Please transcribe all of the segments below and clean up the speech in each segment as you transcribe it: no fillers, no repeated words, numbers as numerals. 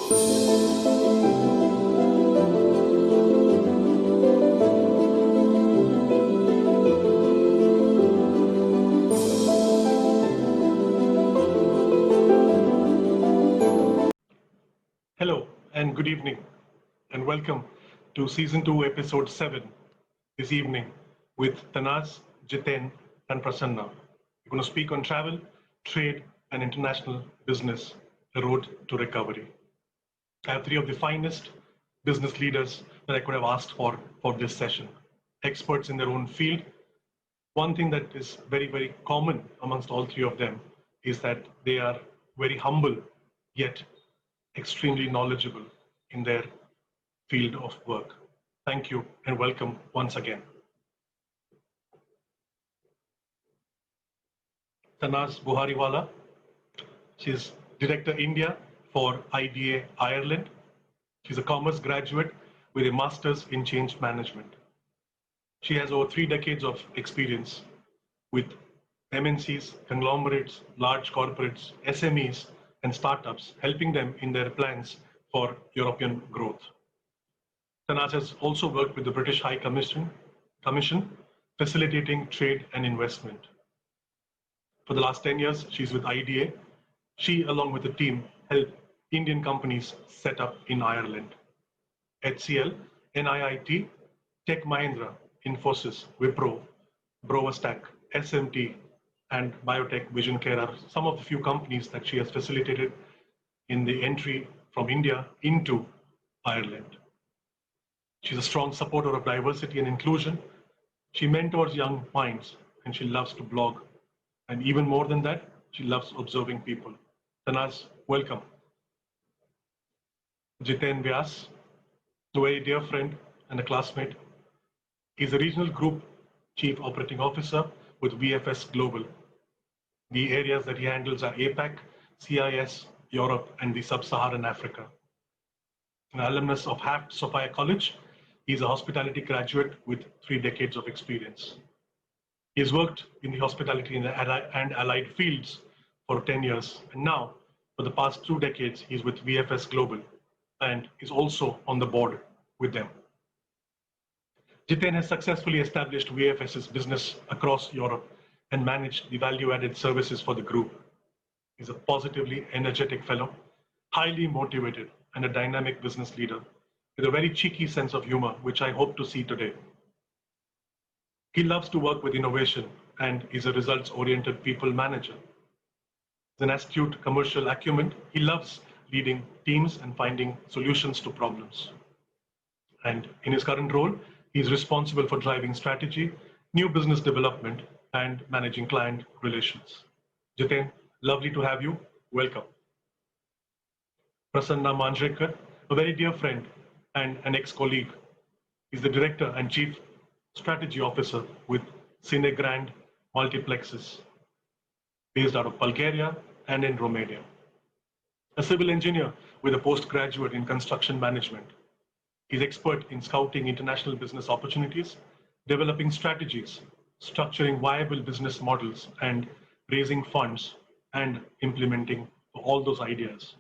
Hello and good evening, and welcome to Season 2, Episode 7 this evening with Tanaz, Jiten, and Prasanna. We're going to speak on travel, trade, and international business, the road to recovery. I have three of the finest business leaders that I could have asked for this session, experts in their own field. One thing that is very, very common amongst all three of them is that they are very humble, yet extremely knowledgeable in their field of work. Thank you and welcome once again. Tanaz Buhariwala, she's Director India for IDA Ireland. She's a commerce graduate with a master's in change management. She has over 3 decades of experience with MNCs, conglomerates, large corporates, SMEs, and startups, helping them in their plans for European growth. Tanaz has also worked with the British High Commission, facilitating trade and investment. For the last 10 years, she's with IDA. She, along with the team, helped Indian companies set up in Ireland. HCL, NIIT, Tech Mahindra, Infosys, Wipro, Brovastack, SMT, and Biotech Vision Care are some of the few companies that she has facilitated in the entry from India into Ireland. She's a strong supporter of diversity and inclusion. She mentors young minds and she loves to blog. And even more than that, she loves observing people. Tanaz, welcome. Jiten Vyas, a very dear friend and a classmate. He's a regional group chief operating officer with VFS Global. The areas that he handles are APAC, CIS, Europe, and the Sub-Saharan Africa. An alumnus of Haft Sophia College, he's a hospitality graduate with 3 decades of experience. He's worked in the hospitality and allied fields for 10 years, and now, for the past 2 decades, he's with VFS Global, and is also on the board with them. Jiten has successfully established VFS's business across Europe and managed the value-added services for the group. He's a positively energetic fellow, highly motivated, and a dynamic business leader with a very cheeky sense of humor, which I hope to see today. He loves to work with innovation and is a results-oriented people manager. With an astute commercial acumen, he loves leading teams and finding solutions to problems. And in his current role, he's responsible for driving strategy, new business development, and managing client relations. Jiten, lovely to have you. Welcome. Prasanna Manjrekar, a very dear friend and an ex-colleague. He's the Director and Chief Strategy Officer with Cine Grand Multiplexes, based out of Bulgaria and in Romania. A civil engineer with a postgraduate in construction management. He's expert in scouting international business opportunities, developing strategies, structuring viable business models, and raising funds and implementing all those ideas.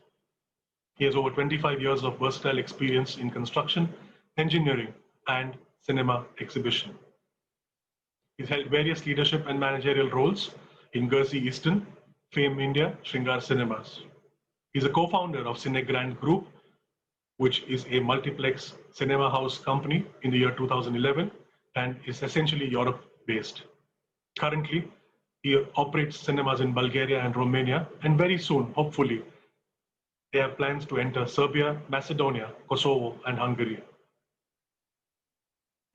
He has over 25 years of versatile experience in construction, engineering, and cinema exhibition. He's held various leadership and managerial roles in Guernsey Eastern, Fame India, Shringar Cinemas. He's a co-founder of Cine Grand Group, which is a multiplex cinema house company in the year 2011 and is essentially Europe-based. Currently, he operates cinemas in Bulgaria and Romania, and very soon, hopefully, they have plans to enter Serbia, Macedonia, Kosovo, and Hungary.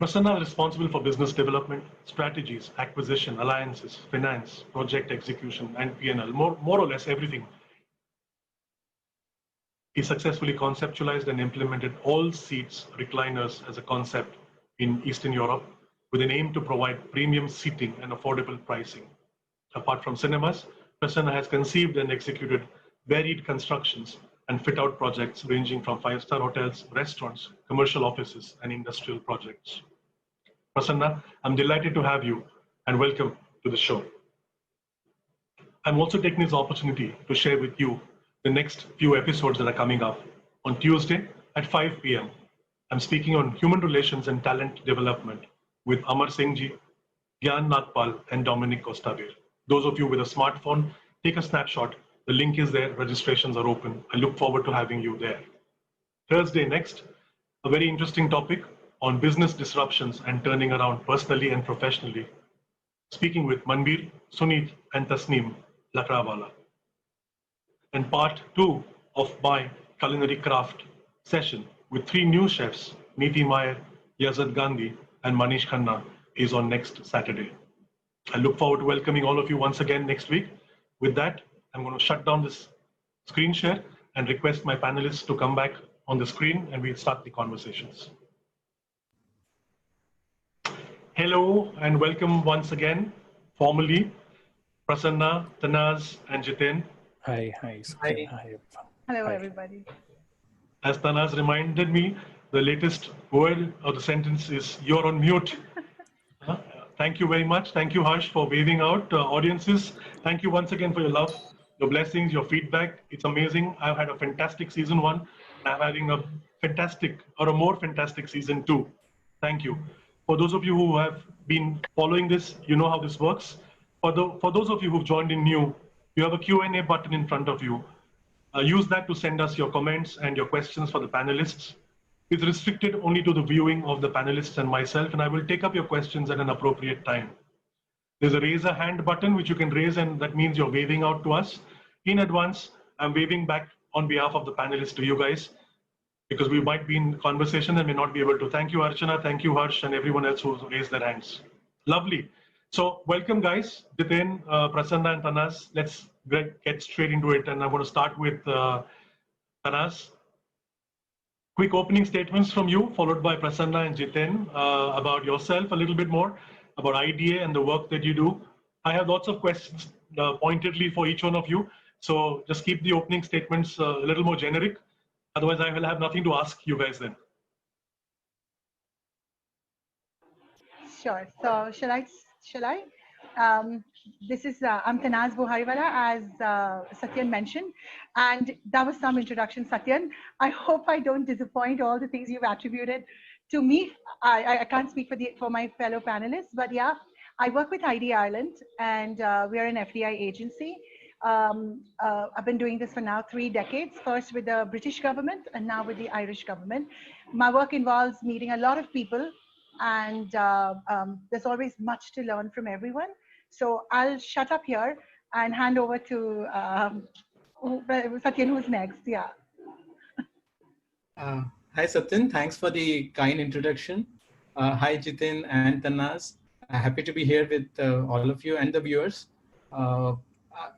Prasanna is responsible for business development, strategies, acquisition, alliances, finance, project execution, and P&L, more or less everything. He successfully conceptualized and implemented all seats recliners as a concept in Eastern Europe with an aim to provide premium seating and affordable pricing. Apart from cinemas, Prasanna has conceived and executed varied constructions and fit-out projects ranging from 5-star hotels, restaurants, commercial offices, and industrial projects. Prasanna, I'm delighted to have you and welcome to the show. I'm also taking this opportunity to share with you the next few episodes that are coming up on Tuesday at 5 p.m. I'm speaking on human relations and talent development with Amar Singh ji, Gyan Nagpal, and Dominic Costavir. Those of you with a smartphone, take a snapshot. The link is there. Registrations are open. I look forward to having you there. Thursday next, a very interesting topic on business disruptions and turning around personally and professionally. Speaking with Manbir, Suneet, and Tasneem Lakrawala. And part 2 of my culinary craft session with 3 new chefs, Neeti Mayer, Yazad Gandhi, and Manish Khanna, is on next Saturday. I look forward to welcoming all of you once again next week. With that, I'm going to shut down this screen share and request my panelists to come back on the screen and we'll start the conversations. Hello and welcome once again, formally, Prasanna, Tanaz, and Jiten. Hi. Hi. Hello, everybody. As Tanaz reminded me, the latest word of the sentence is "you're on mute." Thank you very much. Thank you, Harsh, for waving out. Audiences, thank you once again for your love, your blessings, your feedback. It's amazing. I've had a fantastic season 1. I'm having a fantastic or a more fantastic season 2. Thank you. For those of you who have been following this, you know how this works. For those of you who've joined in new, you have a Q&A button in front of you. Use that to send us your comments and your questions for the panelists. It's restricted only to the viewing of the panelists and myself, and I will take up your questions at an appropriate time. There's a raise a hand button which you can raise, and that means you're waving out to us. In advance, I'm waving back on behalf of the panelists to you guys, because we might be in conversation and may not be able to. Thank you, Archana, thank you, Harsh, and everyone else who's raised their hands. Lovely. So welcome, guys. Jiten, Prasanna, and Tanaz. Let's get straight into it, and I'm going to start with Tanaz. Quick opening statements from you, followed by Prasanna and Jiten, about yourself, a little bit more, about IDA and the work that you do. I have lots of questions pointedly for each one of you, so just keep the opening statements a little more generic. Otherwise, I will have nothing to ask you guys then. Sure. So shall I? This is I'm Tanaz Buhariwala, as Satyan mentioned, and that was some introduction, Satyan. I hope I don't disappoint all the things you've attributed to me. I can't speak for my fellow panelists, but yeah, I work with ID Ireland, and we are an FDI agency. I've been doing this for now 3 decades, first with the British government and now with the Irish government. My work involves meeting a lot of people, and there's always much to learn from everyone. So I'll shut up here and hand over to Satyan, who's next. Yeah. Hi, Satyan. Thanks for the kind introduction. Hi, Jitin and Tanaz. Happy to be here with all of you and the viewers.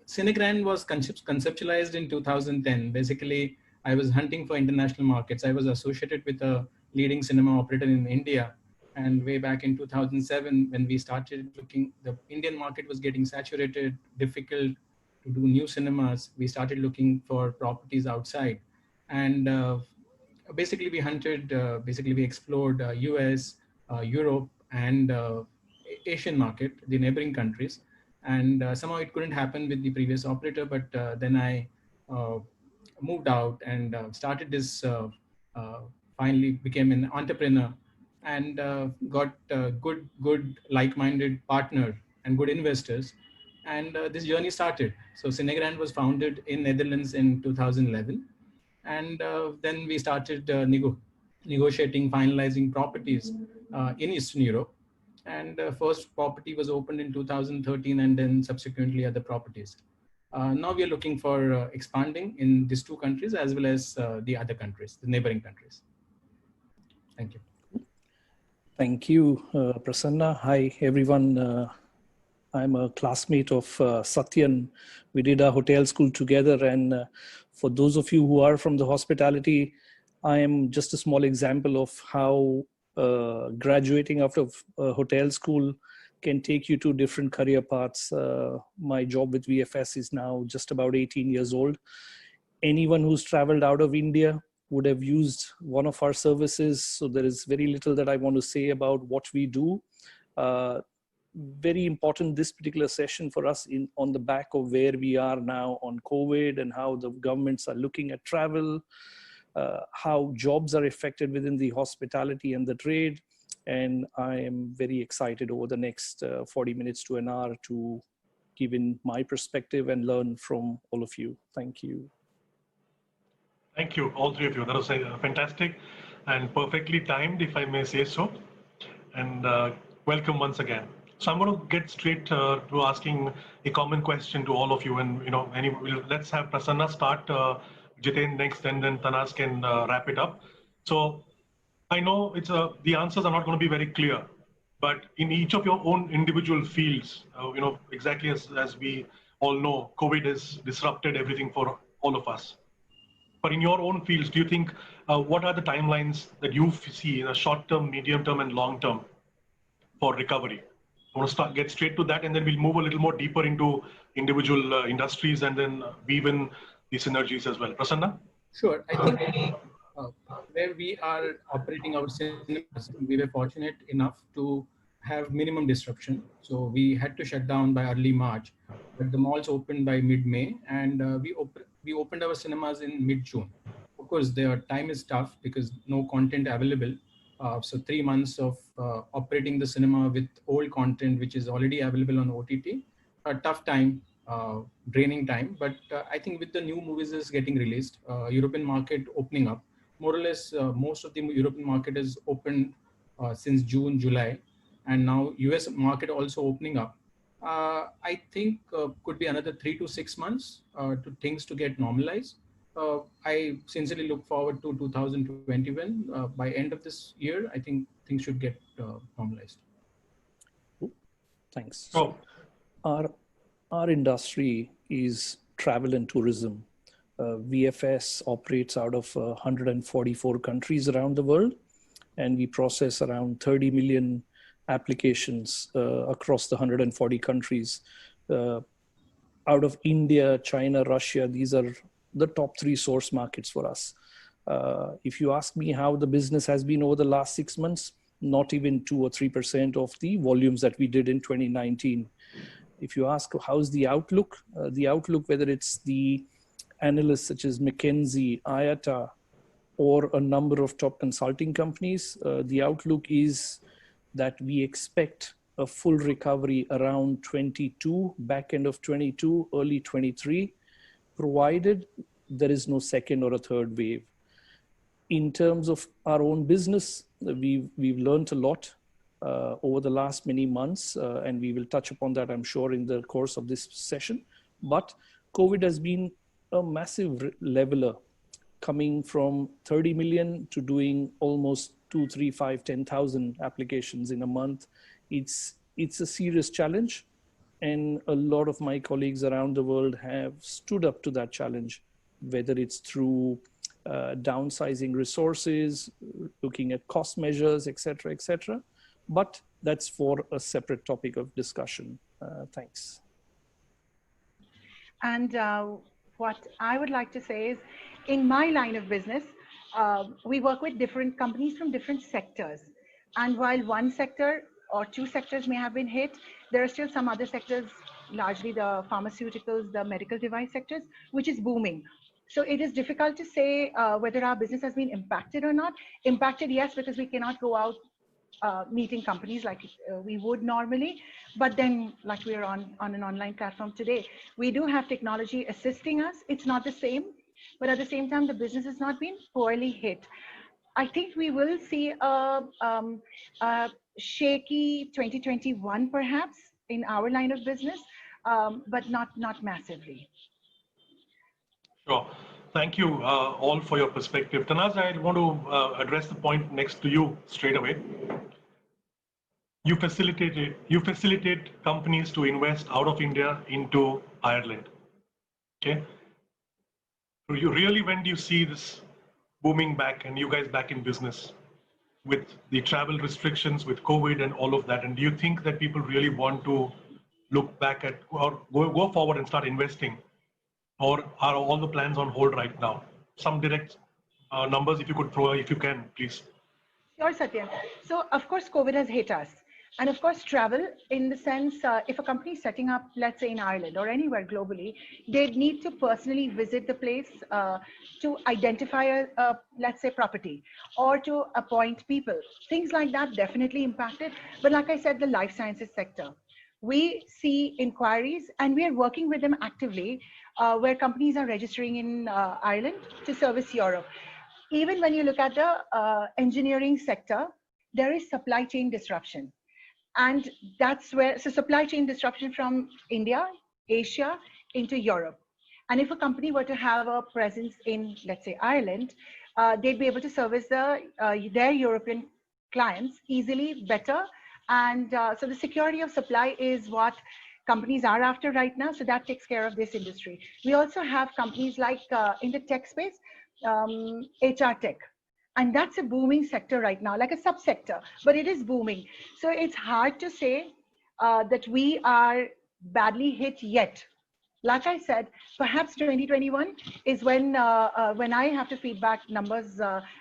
Cinegrand was conceptualized in 2010. Basically, I was hunting for international markets. I was associated with a leading cinema operator in India. And way back in 2007, when we started looking, the Indian market was getting saturated, difficult to do new cinemas. We started looking for properties outside. And basically we hunted, we explored US, Europe, and Asian market, the neighboring countries. And somehow it couldn't happen with the previous operator, but then I moved out and started this, finally became an entrepreneur, and got good like-minded partner and good investors. And this journey started. So Cinegrand was founded in Netherlands in 2011. And then we started negotiating, finalizing properties in Eastern Europe. And first property was opened in 2013, and then subsequently other properties. Now we are looking for expanding in these 2 countries as well as the other countries, the neighboring countries. Thank you. Thank you, Prasanna. Hi, everyone. I'm a classmate of Satyan. We did our hotel school together. And for those of you who are from the hospitality, I am just a small example of how graduating out of hotel school can take you to different career paths. My job with VFS is now just about 18 years old. Anyone who's traveled out of India would have used one of our services. So there is very little that I want to say about what we do. Very important, this particular session for us on the back of where we are now on COVID and how the governments are looking at travel. how jobs are affected within the hospitality and the trade. And I am very excited over the next 40 minutes to an hour to give in my perspective and learn from all of you. Thank you. Thank you, all three of you. That was fantastic and perfectly timed, if I may say so. And welcome once again. So I'm going to get straight to asking a common question to all of you. And let's have Prasanna start, Jiten next, and then Tanas can wrap it up. So I know the answers are not going to be very clear, but in each of your own individual fields, exactly as we all know, COVID has disrupted everything for all of us. But in your own fields, do you think, what are the timelines that you see in a short term, medium term, and long term for recovery? I want to get straight to that, and then we'll move a little more deeper into individual industries and then weave in the synergies as well. Prasanna? Sure. I think where we are operating our cinemas, we were fortunate enough to have minimum disruption. So we had to shut down by early March, but the malls opened by mid-May, and we opened our cinemas in mid-June. Of course, their time is tough because no content available. So 3 months of operating the cinema with old content, which is already available on OTT, a tough time, draining time. But I think with the new movies is getting released, European market opening up, more or less most of the European market is opened since June, July, and now US market also opening up. I think could be another 3 to 6 months to things to get normalized. I sincerely look forward to 2021. By end of this year, I think things should get normalized. Thanks. Oh. Our industry is travel and tourism. VFS operates out of 144 countries around the world, and we process around 30 million applications across the 140 countries. Out of India, China, Russia, these are the top 3 source markets for us. If you ask me how the business has been over the last 6 months, not even 2 or 3% of the volumes that we did in 2019. If you ask how's the outlook, whether it's the analysts such as McKinsey, IATA, or a number of top consulting companies, the outlook is that we expect a full recovery around 22, back end of 22, early 23, provided there is no second or a third wave. In terms of our own business, we've learned a lot over the last many months, and we will touch upon that, I'm sure, in the course of this session. But COVID has been a massive leveler, coming from 30 million to doing almost 2, 3, 5, 10,000 applications in a month. It's a serious challenge, and a lot of my colleagues around the world have stood up to that challenge, whether it's through downsizing resources, looking at cost measures, etc., etc. But that's for a separate topic of discussion. Thanks. And what I would like to say is, in my line of business, we work with different companies from different sectors. And while one sector or 2 sectors may have been hit, there are still some other sectors, largely the pharmaceuticals, the medical device sectors, which is booming. So it is difficult to say whether our business has been impacted or not. Impacted, yes, because we cannot go out meeting companies like we would normally. But then, like we're on an online platform today, we do have technology assisting us. It's not the same, but at the same time, the business has not been poorly hit. I think we will see a shaky 2021 perhaps in our line of business, but not massively. Sure. Thank you all for your perspective. Tanaz, I want to address the point next to you straight away. You facilitate companies to invest out of India into Ireland. Okay. So when do you see this booming back and you guys back in business with the travel restrictions, with COVID and all of that? And do you think that people really want to look back at or go forward and start investing? Or are all the plans on hold right now? Some direct numbers, if you could throw, if you can, please. Sure, Satyan. So, of course, COVID has hit us. And of course, travel in the sense, if a company is setting up, let's say in Ireland or anywhere globally, they'd need to personally visit the place to identify let's say, property, or to appoint people. Things like that definitely impacted. But like I said, the life sciences sector, we see inquiries and we are working with them actively, where companies are registering in Ireland to service Europe. Even when you look at the engineering sector, there is supply chain disruption. And that's where, so supply chain disruption from India, Asia into Europe. And if a company were to have a presence in, let's say, Ireland, they'd be able to service their European clients easily, better. And so the security of supply is what companies are after right now. So that takes care of this industry. We also have companies like in the tech space, HR tech. And that's a booming sector right now, like a subsector, but it is booming. So it's hard to say that we are badly hit yet. Like I said, perhaps 2021 is when I have to feed back numbers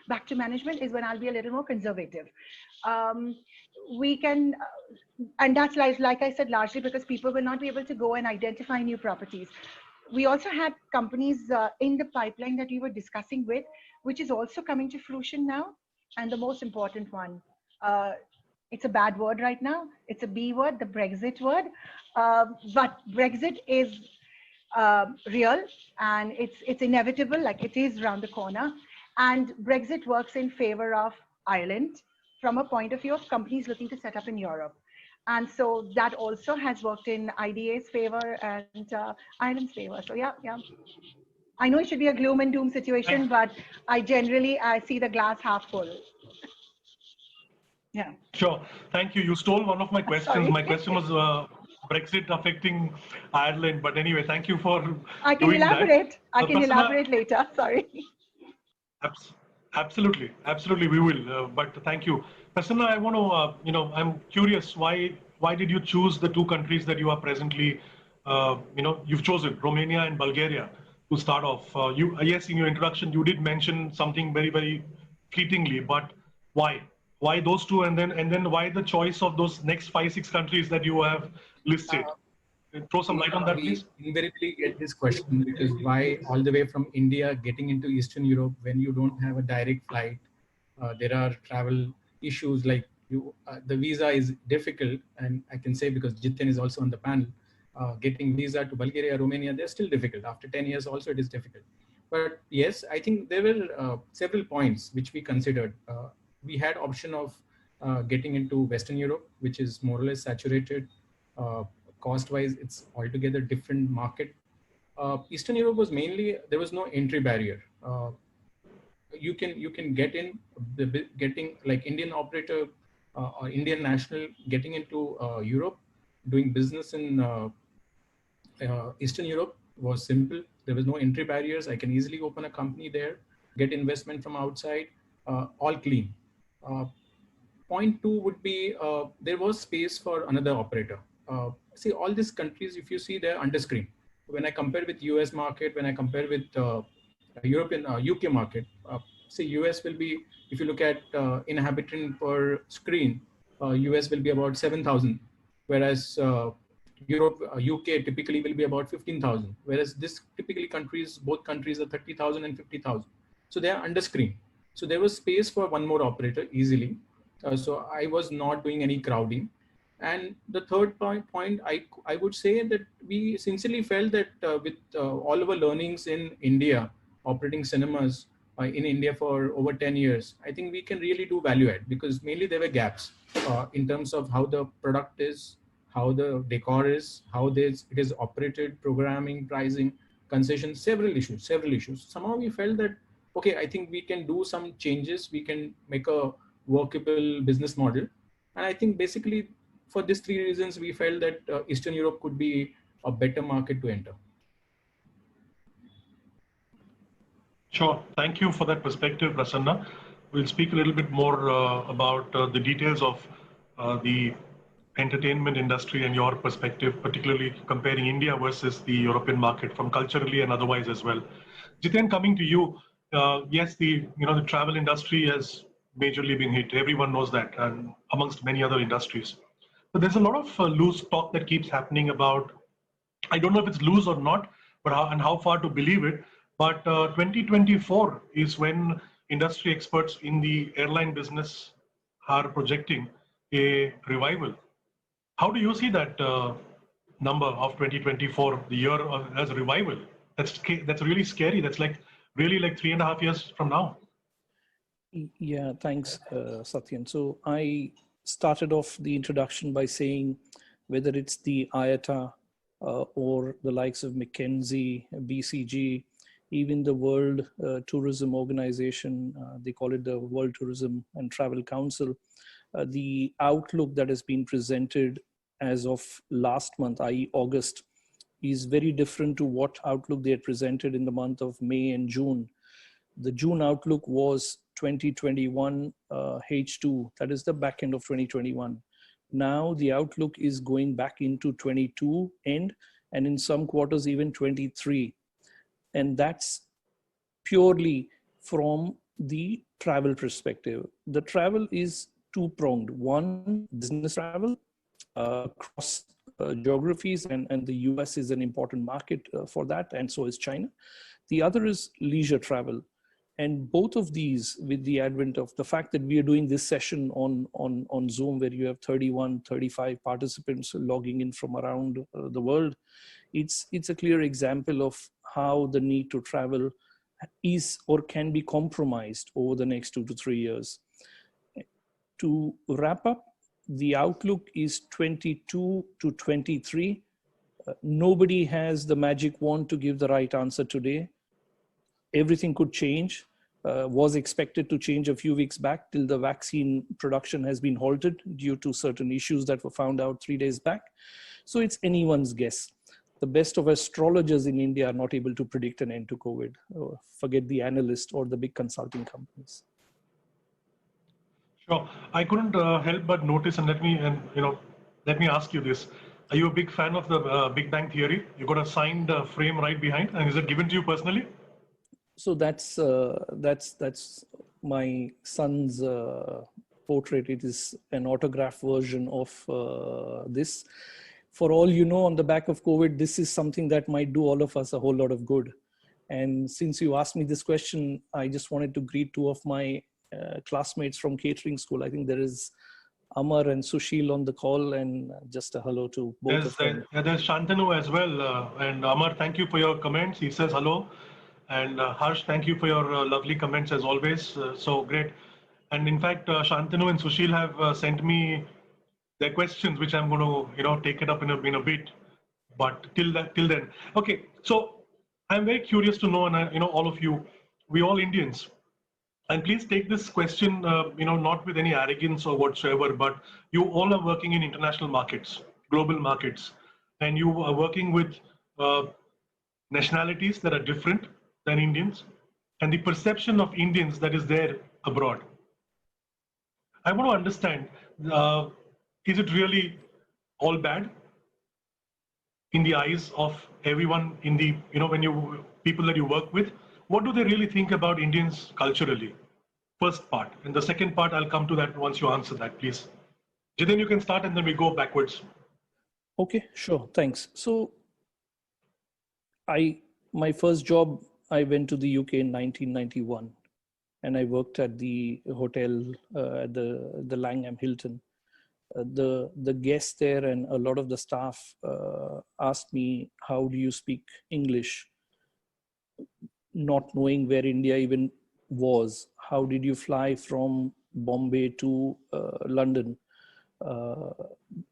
back to management, is when I'll be a little more conservative. We can, and that's like I said, largely because people will not be able to go and identify new properties. We also had companies in the pipeline that we were discussing with, which is also coming to fruition now. And the most important one, it's a bad word right now. It's a B word, the Brexit word. But Brexit is real, and it's inevitable, like it is around the corner. And Brexit works in favor of Ireland from a point of view of companies looking to set up in Europe. And so that also has worked in IDA's favor and Ireland's favor. So yeah. I know it should be a gloom and doom situation, but I see the glass half full. Yeah. Sure. Thank you. You stole one of my questions. Sorry. My question was Brexit affecting Ireland. But anyway, thank you for I can doing elaborate. that. I can elaborate later. Sorry. Absolutely. Absolutely, we will. But thank you. Prasanna, I want to, I'm curious, why did you choose the two countries that you are presently, you've chosen, Romania and Bulgaria, to start off? Yes, in your introduction, you did mention something very, very fleetingly, but why? Why those two, and then why the choice of those next 5-6 countries that you have listed? Throw some light on that, please. We invariably get this question, because why all the way from India getting into Eastern Europe when you don't have a direct flight? There are travel issues, like the visa is difficult, and I can say because Jiten is also on the panel, getting visa to Bulgaria, Romania, they're still difficult. After 10 years also it is difficult. But yes, I think there were several points which we considered. We had option of getting into Western Europe, which is more or less saturated. Cost-wise, it's altogether different market. Eastern Europe was mainly, there was no entry barrier. You can get in, getting like Indian operator or Indian national getting into Europe, doing business in Eastern Europe was simple. There was no entry barriers. I can easily open a company there, get investment from outside, all clean. Point two would be there was space for another operator. See, all these countries, if you see, they're under screen. When I compare with US market, when I compare with European UK market, see, US will be, if you look at inhabitant per screen, US will be about 7,000, whereas Europe, UK typically will be about 15,000, whereas this typically both countries are 30,000 and 50,000. So they are under screen. So there was space for one more operator easily. So I was not doing any crowding. And the third point, I would say that we sincerely felt that with all our learnings in India, operating cinemas in India for over 10 years, I think we can really do value add, because mainly there were gaps in terms of how the product is, how the decor is, how it is operated, programming, pricing, concession, several issues. Somehow we felt that, okay, I think we can do some changes. We can make a workable business model. And I think basically for these three reasons, we felt that Eastern Europe could be a better market to enter. Sure. Thank you for that perspective, Prasanna. We'll speak a little bit more about the details of the entertainment industry and your perspective, particularly comparing India versus the European market from culturally and otherwise as well. Jiten, coming to you, yes, the travel industry has majorly been hit. Everyone knows that, and amongst many other industries. So there's a lot of loose talk that keeps happening about, I don't know if it's loose or not, but how far to believe it. But 2024 is when industry experts in the airline business are projecting a revival. How do you see that number of 2024, the year as a revival? That's really scary. That's like really like 3.5 years from now. Yeah, thanks, Satyan. So I started off the introduction by saying whether it's the IATA or the likes of McKinsey, BCG, even the World Tourism Organization, they call it the World Tourism and Travel Council, the outlook that has been presented as of last month, i.e. August, is very different to what outlook they had presented in the month of May and June. The June outlook was 2021 H2, that is the back end of 2021. Now the outlook is going back into 22 end, and in some quarters even 23. And that's purely from the travel perspective. The travel is two-pronged. One, business travel across geographies, and the US is an important market for that, and so is China. The other is leisure travel. And both of these, with the advent of the fact that we are doing this session on Zoom, where you have 31, 35 participants logging in from around the world, it's a clear example of how the need to travel is or can be compromised over the next 2 to 3 years. To wrap up, the outlook is 22 to 23. Nobody has the magic wand to give the right answer today. Everything could change, was expected to change a few weeks back till the vaccine production has been halted due to certain issues that were found out 3 days back. So it's anyone's guess. The best of astrologers in India are not able to predict an end to COVID. Forget the analyst or the big consulting companies. Sure. I couldn't help but notice, and let me ask you this. Are you a big fan of the Big Bang Theory? You got a signed frame right behind, and is it given to you personally? So that's my son's portrait. It is an autograph version of this. For all you know, on the back of COVID, this is something that might do all of us a whole lot of good. And since you asked me this question, I just wanted to greet two of my classmates from catering school. I think there is Amar and Sushil on the call, and just a hello to both of them. There's Shantanu as well. And Amar, thank you for your comments. He says hello. And Harsh, thank you for your lovely comments as always. So great. And in fact, Shantanu and Sushil have sent me their questions, which I'm going to take it up in a bit. But till then, okay. So I'm very curious to know, and all of you, we all Indians, and please take this question, not with any arrogance or whatsoever, but you all are working in international markets, global markets, and you are working with nationalities that are different than Indians, and the perception of Indians that is there abroad. I want to understand, is it really all bad in the eyes of everyone in the, people that you work with? What do they really think about Indians culturally? First part. And the second part, I'll come to that once you answer that, please. Jiten, you can start and then we go backwards. Okay, sure. Thanks. So my first job, I went to the UK in 1991, and I worked at the hotel at the Langham Hilton. The guests there and a lot of the staff asked me, how do you speak English? Not knowing where India even was. How did you fly from Bombay to London?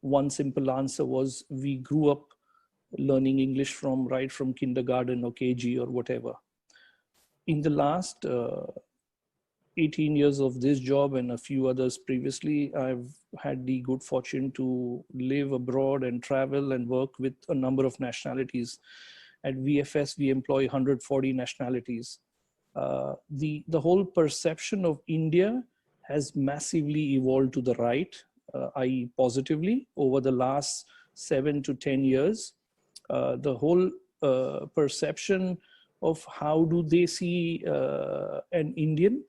One simple answer was, we grew up learning English right from kindergarten or KG or whatever. In the last 18 years of this job and a few others previously, I've had the good fortune to live abroad and travel and work with a number of nationalities. At VFS, we employ 140 nationalities. The whole perception of India has massively evolved to the right, i.e. positively, over the last 7 to 10 years. The whole perception of how do they see an Indian,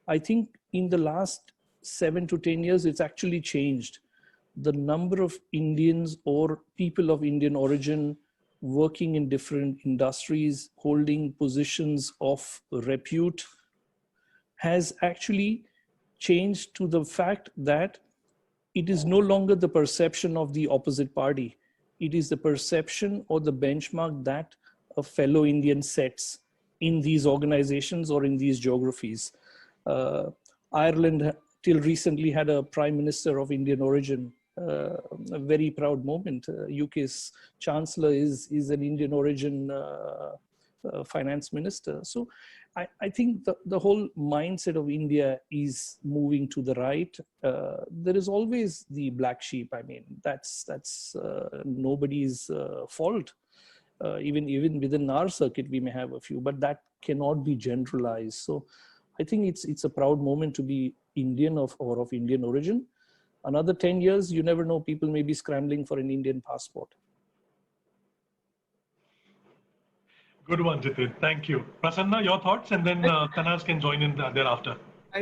I think in the last 7 to 10 years, it's actually changed. the number of Indians or people of Indian origin working in different industries, holding positions of repute, has actually changed to the fact that it is no longer the perception of the opposite party. It is the perception or the benchmark that a fellow Indian sets in these organizations or in these geographies. Ireland till recently had a prime minister of Indian origin, a very proud moment. UK's chancellor is an Indian origin finance minister. So I think the whole mindset of India is moving to the right. There is always the black sheep. I mean, that's nobody's fault. Even within our circuit, we may have a few, but that cannot be generalized. So I think it's a proud moment to be Indian or of Indian origin. Another 10 years, you never know, people may be scrambling for an Indian passport. Good one, Jitin. Thank you. Prasanna, your thoughts, and then Tanas can join in thereafter. I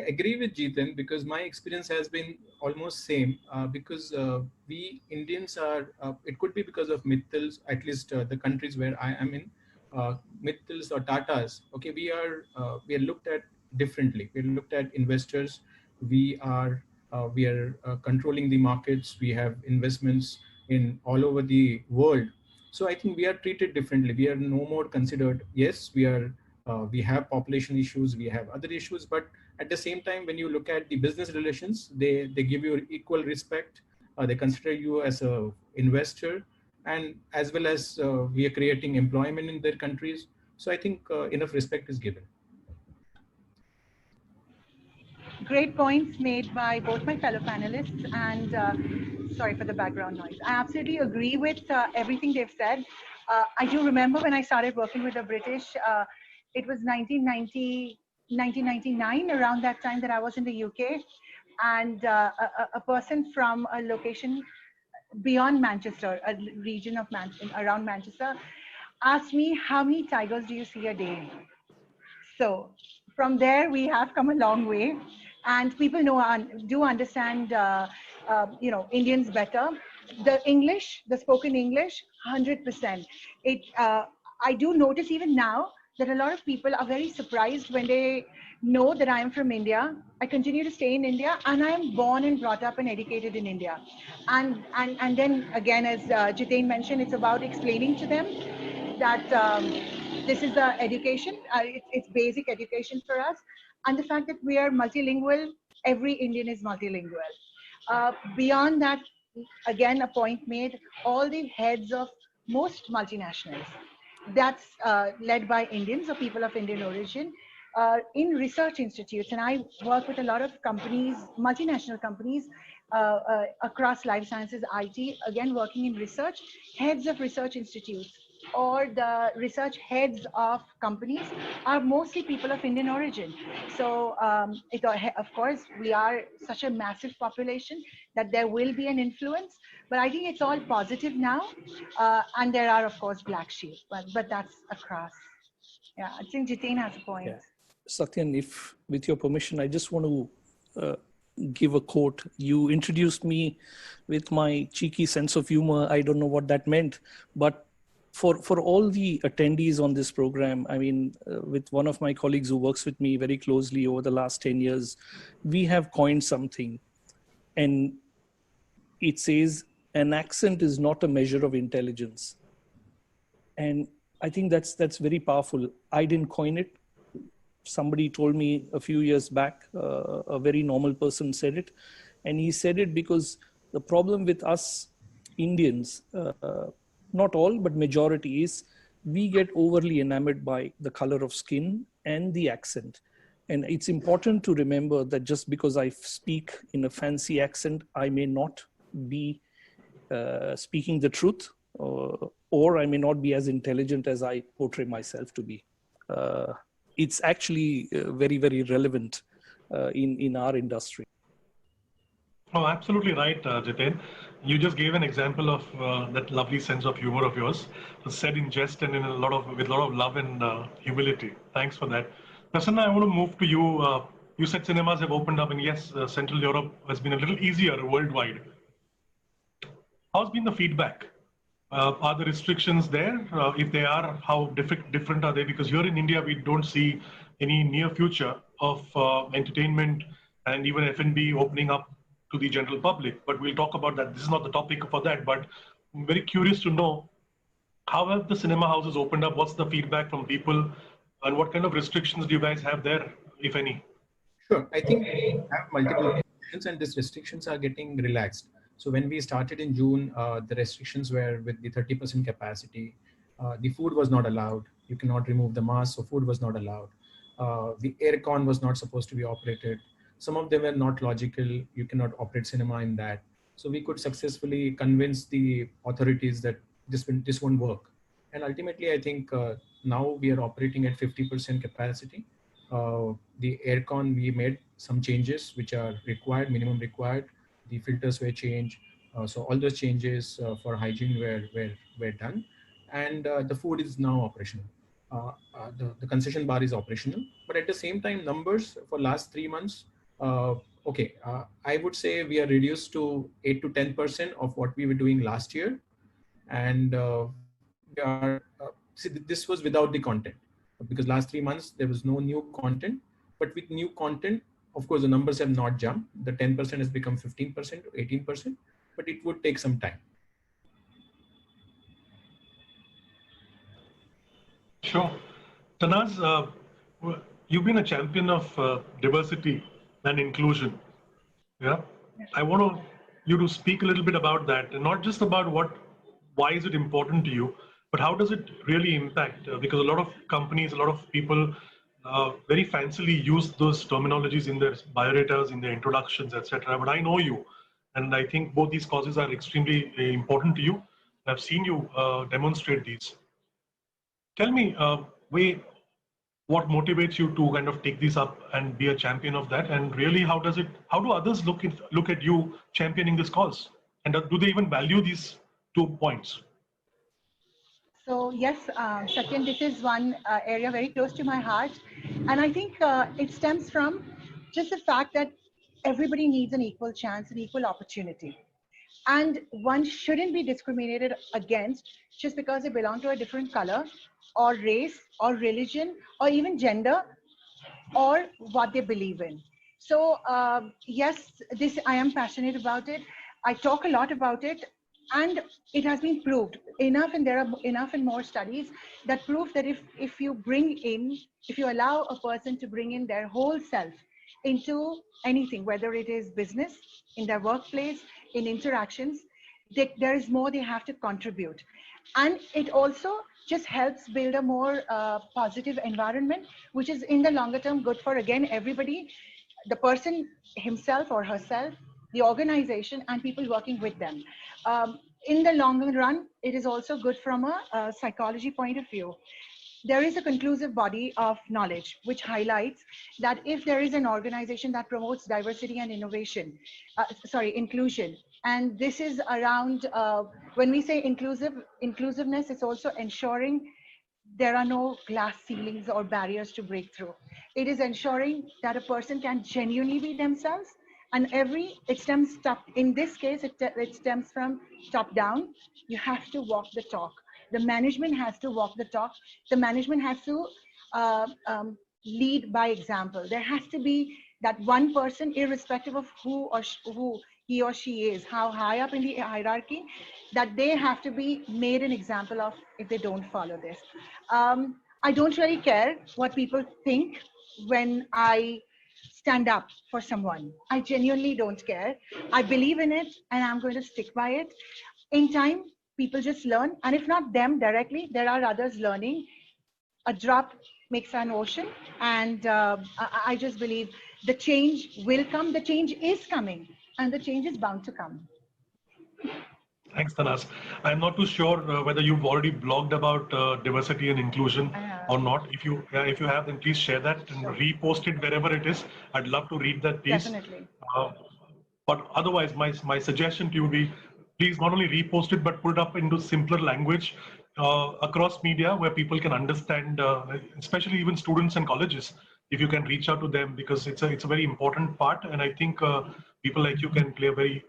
agree with Jitin, because my experience has been almost same, because we Indians are, it could be because of Mittals, at least the countries where I am in, Mittals or Tatas. Okay, we are looked at differently. We are looked at investors. We are controlling the markets. We have investments in all over the world. So I think we are treated differently. We are no more considered. Yes, we have population issues, we have other issues, but at the same time, when you look at the business relations, they give you equal respect. They consider you as a investor, and as well as we are creating employment in their countries. So I think enough respect is given. Great points made by both my fellow panelists, and sorry for the background noise. I absolutely agree with everything they've said. I do remember when I started working with the British, it was 1999, around that time that I was in the UK, and a person from a location beyond Manchester, a region of around Manchester, asked me, how many tigers do you see a day? So from there, we have come a long way, and people do understand, Indians better. The English, the spoken English, 100%. I do notice even now that a lot of people are very surprised when they know that I am from India. I continue to stay in India, and I am born and brought up and educated in India. And then again, as Jitain mentioned, it's about explaining to them that this is the education, it's basic education for us. And the fact that we are multilingual, every Indian is multilingual. Beyond that, again, a point made, all the heads of most multinationals, that's led by Indians or people of Indian origin, in research institutes. And I work with a lot of companies, multinational companies, across life sciences, IT, again, working in research, heads of research institutes or the research heads of companies are mostly people of Indian origin. So of course, we are such a massive population that there will be an influence, but I think it's all positive now. And there are, of course, black sheep, but that's across. Yeah, I think Jitain has a point. Yeah. Satyan, if with your permission, I just want to give a quote. You introduced me with my cheeky sense of humor. I don't know what that meant, but for all the attendees on this program, I mean, with one of my colleagues who works with me very closely over the last 10 years, we have coined something, and it says an accent is not a measure of intelligence. And I think that's very powerful. I didn't coin it. Somebody told me a few years back, a very normal person said it. And he said it because the problem with us Indians, not all, but majority, is we get overly enamored by the color of skin and the accent. And it's important to remember that just because I speak in a fancy accent, I may not be speaking the truth, or I may not be as intelligent as I portray myself to be. It's actually very, very relevant in our industry. Oh, absolutely right, Jitain. You just gave an example of that lovely sense of humor of yours, said in jest and with a lot of love and humility. Thanks for that. Prasanna, I want to move to you. You said cinemas have opened up, and yes, Central Europe has been a little easier worldwide. How's been the feedback? Are the restrictions there? If they are, how different are they? Because here in India, we don't see any near future of entertainment and even F&B opening up to the general public. But we'll talk about that. This is not the topic for that, but I'm very curious to know, how have the cinema houses opened up? What's the feedback from people? And what kind of restrictions do you guys have there, if any? Sure. I think we have multiple restrictions, and these restrictions are getting relaxed. So when we started in June, the restrictions were with the 30% capacity. The food was not allowed. You cannot remove the mask, so food was not allowed. The aircon was not supposed to be operated. Some of them were not logical. You cannot operate cinema in that. So we could successfully convince the authorities that this won't work. And ultimately, I think now we are operating at 50% capacity. The aircon, we made some changes which are required, minimum required. The filters were changed. So all those changes for hygiene were done. And the food is now operational. The concession bar is operational. But at the same time, numbers for last 3 months, I would say we are reduced to 8 to 10% of what we were doing last year. And we are, this was without the content, because last 3 months there was no new content. But with new content, of course, the numbers have not jumped. The 10% has become 15% or 18%, but it would take some time. Sure. Tanaz, you've been a champion of diversity and inclusion. Yeah. I want you to speak a little bit about that, and not just about why is it important to you, but how does it really impact? Because a lot of companies, a lot of people very fancily use those terminologies in their biodatas, in their introductions, etc. But I know you, and I think both these causes are extremely important to you. I've seen you demonstrate these. Tell me, what motivates you to kind of take this up and be a champion of that? And really, how do others look at you championing this cause? And do they even value these 2 points? So yes, Satyan, this is one area very close to my heart. And I think it stems from just the fact that everybody needs an equal chance, an equal opportunity. And one shouldn't be discriminated against just because they belong to a different color or race or religion or even gender or what they believe in. So yes, this I am passionate about it. I talk a lot about it, and it has been proved enough, and there are enough and more studies that prove that if you allow a person to bring in their whole self into anything, whether it is business, in their workplace, in interactions, there is more they have to contribute. And it also just helps build a more positive environment, which is in the longer term good for, again, everybody, the person himself or herself, the organization, and people working with them. In the long run, it is also good from a psychology point of view. There is a conclusive body of knowledge which highlights that if there is an organization that promotes diversity and inclusion, and this is around, when we say inclusiveness, it's also ensuring there are no glass ceilings or barriers to break through. It is ensuring that a person can genuinely be themselves, and it stems in this case, it stems from top down. You have to walk the talk. The management has to walk the talk. The management has to lead by example. There has to be that one person, irrespective of who he or she is, how high up in the hierarchy, that they have to be made an example of if they don't follow this. I don't really care what people think when I stand up for someone. I genuinely don't care. I believe in it, and I'm going to stick by it. In time, people just learn, and if not them directly, there are others learning. A drop makes an ocean, and I just believe the change will come. The change is coming, and the change is bound to come. Thanks, Tanas. I'm not too sure whether you've already blogged about diversity and inclusion or not. If you have, then please share that and repost it wherever it is. I'd love to read that piece. Definitely. But otherwise, my suggestion to you would be, please not only repost it, but put it up into simpler language across media where people can understand, especially even students and colleges, if you can reach out to them, because it's a very important part, and I think people like you can play a very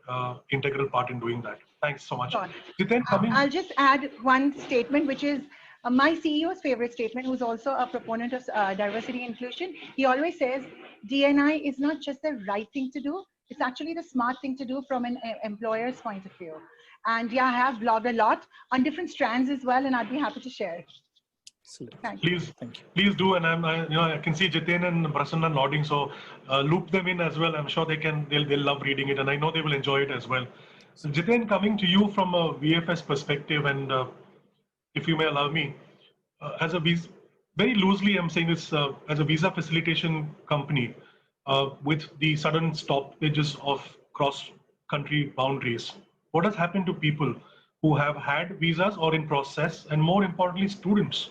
integral part in doing that. Thanks so much. Sure. Jiten, coming. I'll just add one statement, which is my CEO's favorite statement, who's also a proponent of diversity and inclusion. He always says, D&I is not just the right thing to do, it's actually the smart thing to do from an employer's point of view. And yeah, I have blogged a lot on different strands as well, and I'd be happy to share. Thank you. Please do, and I can see Jiten and Prasanna nodding, so loop them in as well. I'm sure they'll love reading it, and I know they will enjoy it as well. So Jiten, coming to you from a VFS perspective, and if you may allow me, as a visa, very loosely I'm saying this, as a visa facilitation company, with the sudden stoppages of cross-country boundaries, what has happened to people who have had visas or in process, and more importantly, students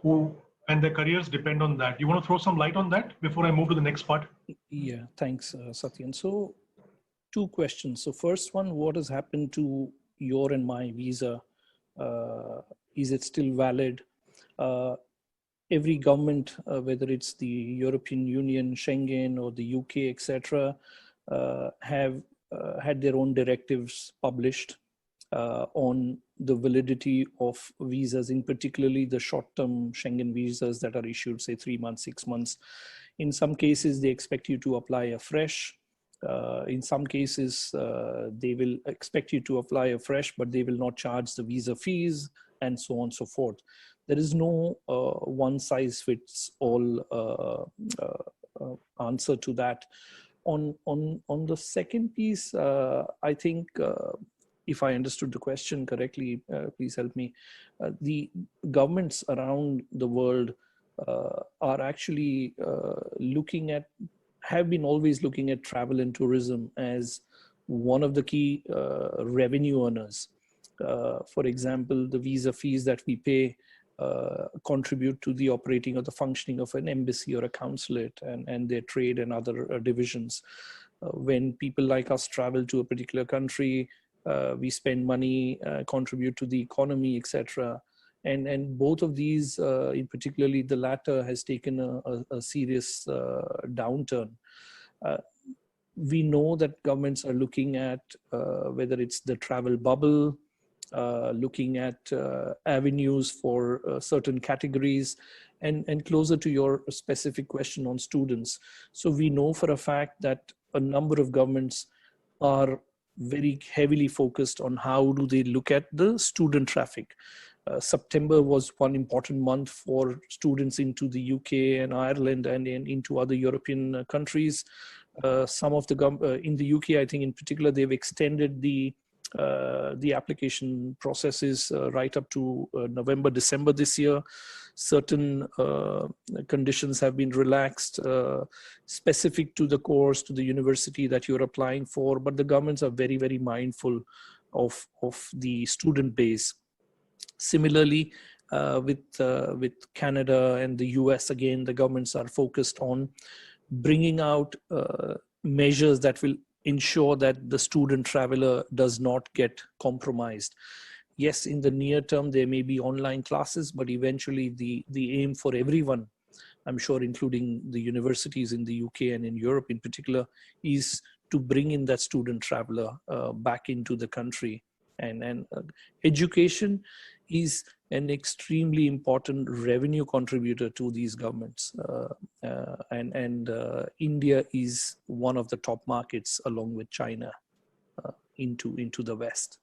who and their careers depend on that? You want to throw some light on that before I move to the next part? Yeah, thanks, Satyan. So, two questions. So, first one, what has happened to your and my visa? Is it still valid? Every government, whether it's the European Union, Schengen, or the UK, etc., have had their own directives published on the validity of visas, in particularly the short-term Schengen visas that are issued, say 3 months, 6 months. In some cases, they expect you to apply afresh. In some cases, they will expect you to apply afresh, but they will not charge the visa fees, and so on and so forth. There is no one-size-fits-all answer to that. On the second piece, I think, if I understood the question correctly, please help me. The governments around the world are actually have been always looking at travel and tourism as one of the key revenue earners. For example, the visa fees that we pay contribute to the operating or the functioning of an embassy or a consulate and their trade and other divisions. When people like us travel to a particular country, we spend money, contribute to the economy, etc. And both of these, in particularly the latter, has taken a serious downturn. We know that governments are looking at whether it's the travel bubble, looking at avenues for certain categories, and closer to your specific question on students. So we know for a fact that a number of governments are very heavily focused on how do they look at the student traffic. September was one important month for students into the UK and Ireland and into other European countries. Some of the in the UK, I think in particular, they've extended the application processes right up to November, December this year. Certain conditions have been relaxed, specific to the course, to the university that you're applying for, but the governments are very, very mindful of the student base. Similarly, with Canada and the US, again, the governments are focused on bringing out measures that will ensure that the student traveler does not get compromised. Yes, in the near term, there may be online classes, but eventually the aim for everyone, I'm sure, including the universities in the UK and in Europe in particular, is to bring in that student traveler back into the country. And education is an extremely important revenue contributor to these governments. India is one of the top markets along with China into the West.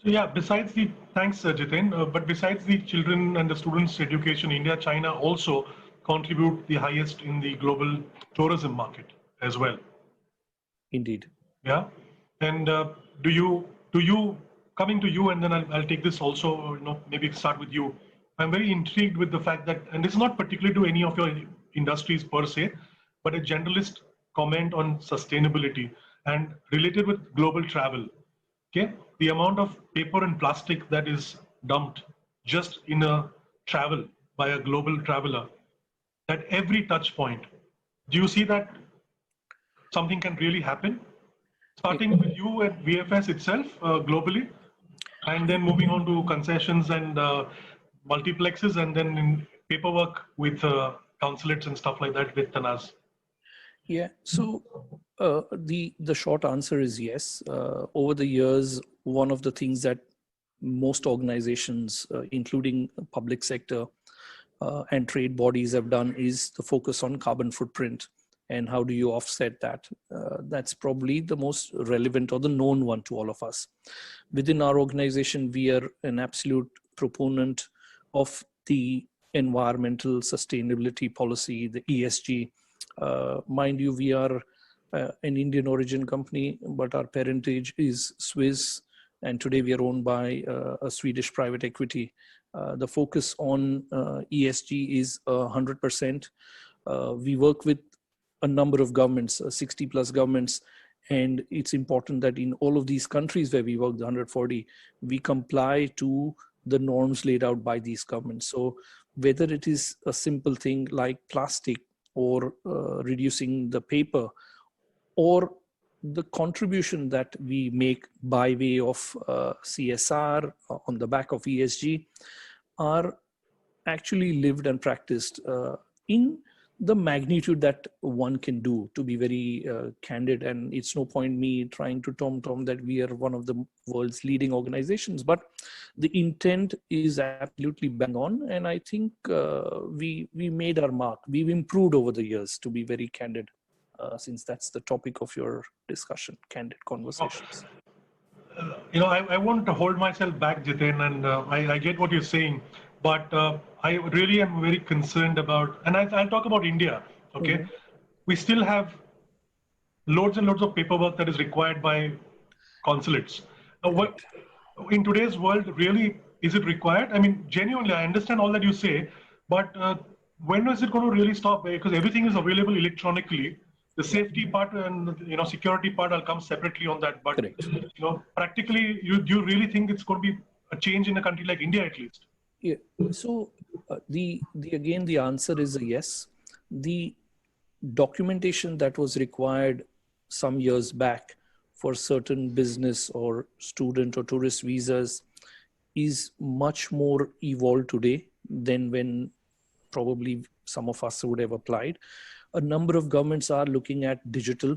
So yeah, besides the, thanks Jiten, but besides the children and the students' education, India, China also contribute the highest in the global tourism market as well. Indeed. Yeah, and do you, coming to you, and then I'll take this also, maybe start with you. I'm very intrigued with the fact that, and this is not particular to any of your industries per se, but a generalist comment on sustainability and related with global travel. Okay, the amount of paper and plastic that is dumped just in a travel by a global traveler at every touch point. Do you see that something can really happen? Starting with you at VFS itself globally, and then moving on to concessions and multiplexes, and then in paperwork with consulates and stuff like that with Tanaz? Yeah, so the short answer is yes. Over the years, one of the things that most organizations, including public sector and trade bodies, have done is the focus on carbon footprint and how do you offset that. That's probably the most relevant or the known one to all of us. Within our organization, we are an absolute proponent of the environmental sustainability policy, the ESG. Mind you, we are an Indian origin company, but our parentage is Swiss, and today we are owned by a Swedish private equity. The focus on ESG is 100%. We work with a number of governments, 60 plus governments, and it's important that in all of these countries where we work, the 140, we comply to the norms laid out by these governments. So whether it is a simple thing like plastic or reducing the paper, or the contribution that we make by way of CSR on the back of ESG, are actually lived and practiced in the magnitude that one can do, to be very candid. And it's no point me trying to tom that we are one of the world's leading organizations, but the intent is absolutely bang on. And I think we made our mark. We've improved over the years, to be very candid, since that's the topic of your discussion, candid conversations. I want to hold myself back, Jiten, and I get what you're saying, but I really am very concerned about, and I'll talk about India, okay? Mm-hmm. We still have loads and loads of paperwork that is required by consulates. What, in today's world, really, is it required? I mean, genuinely, I understand all that you say, but when is it going to really stop? Because everything is available electronically. The safety part and security part, I'll come separately on that. But practically, you really think it's going to be a change in a country like India, at least? Yeah. So the answer is a yes. The documentation that was required some years back for certain business or student or tourist visas is much more evolved today than when probably some of us would have applied. A number of governments are looking at digital,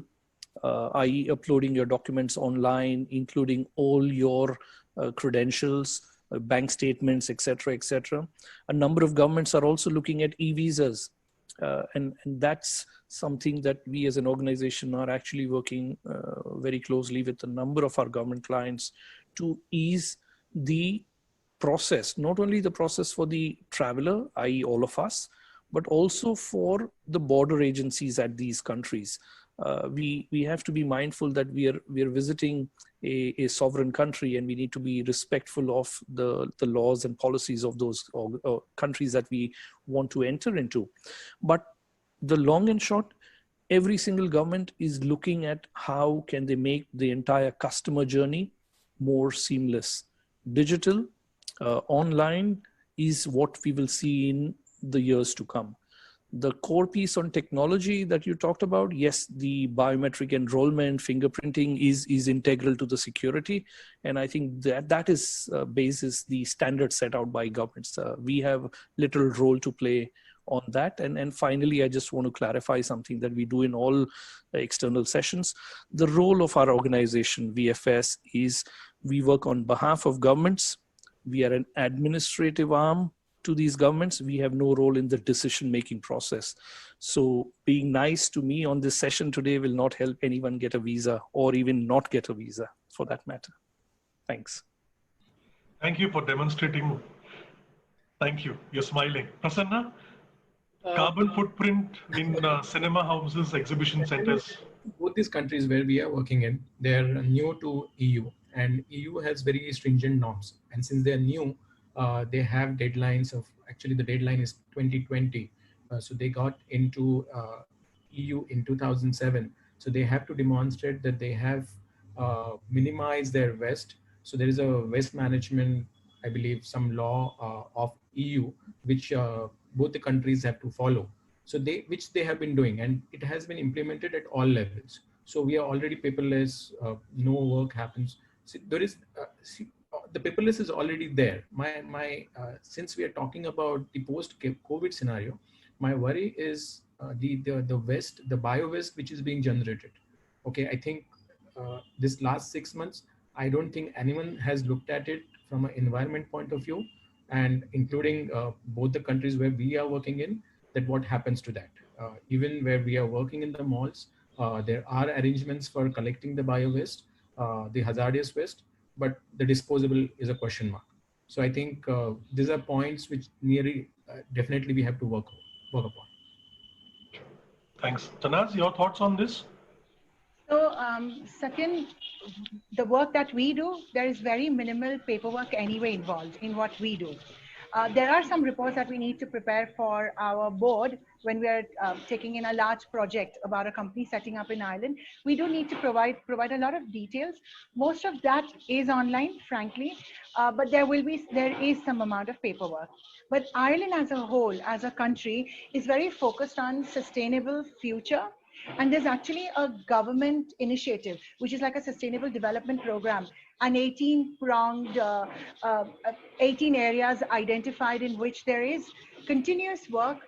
i.e. uploading your documents online, including all your credentials, bank statements, etc., etc. A number of governments are also looking at e-visas. And that's something that we as an organization are actually working very closely with a number of our government clients to ease the process, not only the process for the traveler, i.e. all of us, but also for the border agencies at these countries. We have to be mindful that we are visiting a sovereign country, and we need to be respectful of the laws and policies of those countries that we want to enter into. But the long and short, every single government is looking at how can they make the entire customer journey more seamless. Digital, online is what we will see in the years to come. The core piece on technology that you talked about, yes, the biometric enrollment, fingerprinting is integral to the security. And I think that is basis the standard set out by governments. We have little role to play on that. And finally, I just want to clarify something that we do in all external sessions. The role of our organization, VFS, is we work on behalf of governments. We are an administrative arm to these governments. We have no role in the decision-making process. So being nice to me on this session today will not help anyone get a visa or even not get a visa for that matter. Thanks. Thank you for demonstrating. Thank you. You're smiling. Prasanna, carbon footprint in cinema houses, exhibition centers. Both these countries where we are working in, they're new to EU, and EU has very stringent norms. And since they're new, they have deadlines of, actually the deadline is 2020. So they got into EU in 2007. So they have to demonstrate that they have minimized their waste. So there is a waste management, I believe, some law of EU, which both the countries have to follow. So which they have been doing, and it has been implemented at all levels. So we are already paperless, no work happens. So there is, the paperless is already there. Since we are talking about the post-COVID scenario, My worry is the waste, the bio waste which is being generated. Okay, I think this last 6 months, I don't think anyone has looked at it from an environment point of view, and including both the countries where we are working in, that what happens to that. Even where we are working in the malls, there are arrangements for collecting the bio waste, the hazardous waste, but the disposable is a question mark. So I think these are points which nearly definitely we have to work upon. Thanks. Tanaz, your thoughts on this? So, Satyan, the work that we do, there is very minimal paperwork anyway involved in what we do. There are some reports that we need to prepare for our board when we are taking in a large project about a company setting up in Ireland. We do need to provide a lot of details. Most of that is online, frankly, but there is some amount of paperwork. But Ireland as a whole, as a country, is very focused on sustainable future. And there's actually a government initiative, which is like a sustainable development program, and 18 areas identified in which there is continuous work,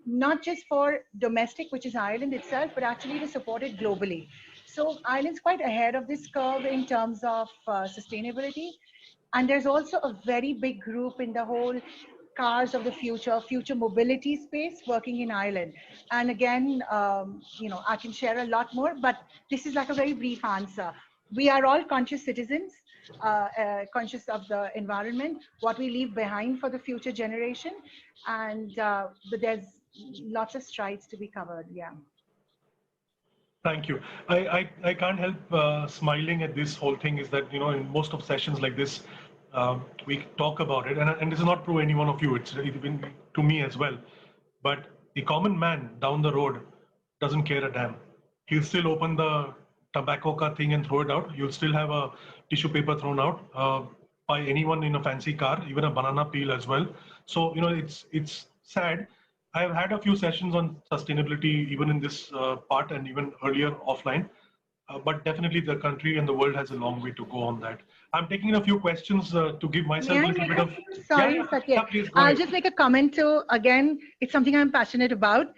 not just for domestic, which is Ireland itself, but actually to support it globally. So Ireland's quite ahead of this curve in terms of sustainability. And there's also a very big group in the whole cars of the future mobility space working in Ireland. And again, I can share a lot more, but this is like a very brief answer. We are all conscious citizens, conscious of the environment, what we leave behind for the future generation. And but there's lots of strides to be covered. Yeah. Thank you. I can't help smiling at this whole thing. Is that, in most of sessions like this, we talk about it, and this is not to any one of you, it's been to me as well. But the common man down the road doesn't care a damn. He'll still open the tobacco ka thing and throw it out. You'll still have a tissue paper thrown out by anyone in a fancy car, even a banana peel as well. So, it's sad. I've had a few sessions on sustainability, even in this part and even earlier offline. But definitely the country and the world has a long way to go on that. I'm taking a few questions to give myself a little bit of... Sorry, Satya. I'll just make a comment too. Again, it's something I'm passionate about.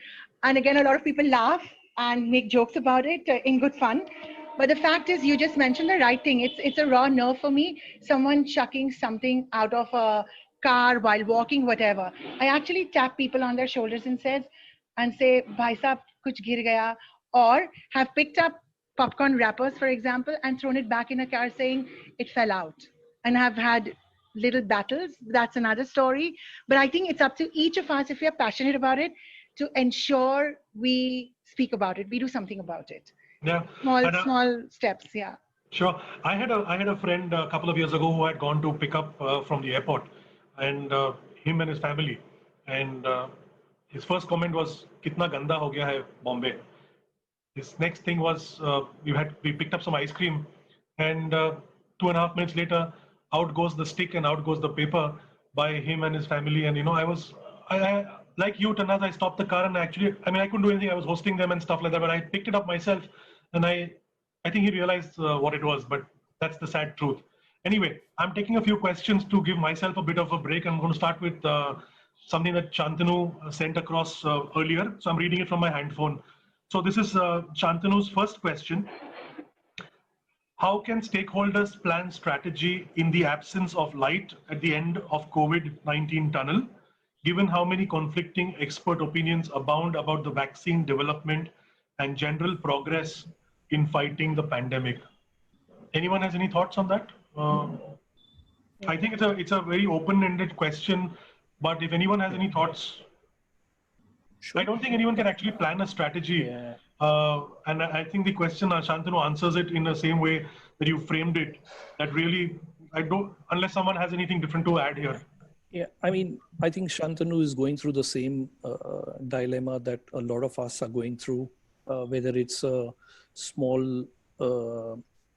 And again, a lot of people laugh and make jokes about it in good fun. But the fact is, you just mentioned the right thing. It's a raw nerve for me. Someone chucking something out of a car while walking, whatever. I actually tap people on their shoulders and say, "Bhai sahab, kuch gir gaya," or have picked up popcorn wrappers, for example, and thrown it back in a car saying it fell out. And have had little battles. That's another story. But I think it's up to each of us, if we are passionate about it, to ensure we speak about it. We do something about it. Yeah. Small steps. Yeah. Sure. I had a friend a couple of years ago who had gone to pick up from the airport, and him and his family, and his first comment was, "Kitna ganda ho gaya hai Bombay." His next thing was we picked up some ice cream, and 2.5 minutes later, out goes the stick and out goes the paper by him and his family. And I like you, Tanaz, I stopped the car and I couldn't do anything. I was hosting them and stuff like that, but I picked it up myself, and I think he realized what it was. But that's the sad truth. Anyway, I'm taking a few questions to give myself a bit of a break. I'm going to start with something that Shantanu sent across earlier. So I'm reading it from my handphone. So this is Shantanu's first question. How can stakeholders plan strategy in the absence of light at the end of COVID-19 tunnel, given how many conflicting expert opinions abound about the vaccine development and general progress in fighting the pandemic? Anyone has any thoughts on that? I think it's a very open-ended question, but if anyone has any thoughts, sure. I don't think anyone can actually plan a strategy. Yeah. And I think the question, Shantanu answers it in the same way that you framed it, that really, unless someone has anything different to add here. Yeah, I think Shantanu is going through the same dilemma that a lot of us are going through, whether it's a small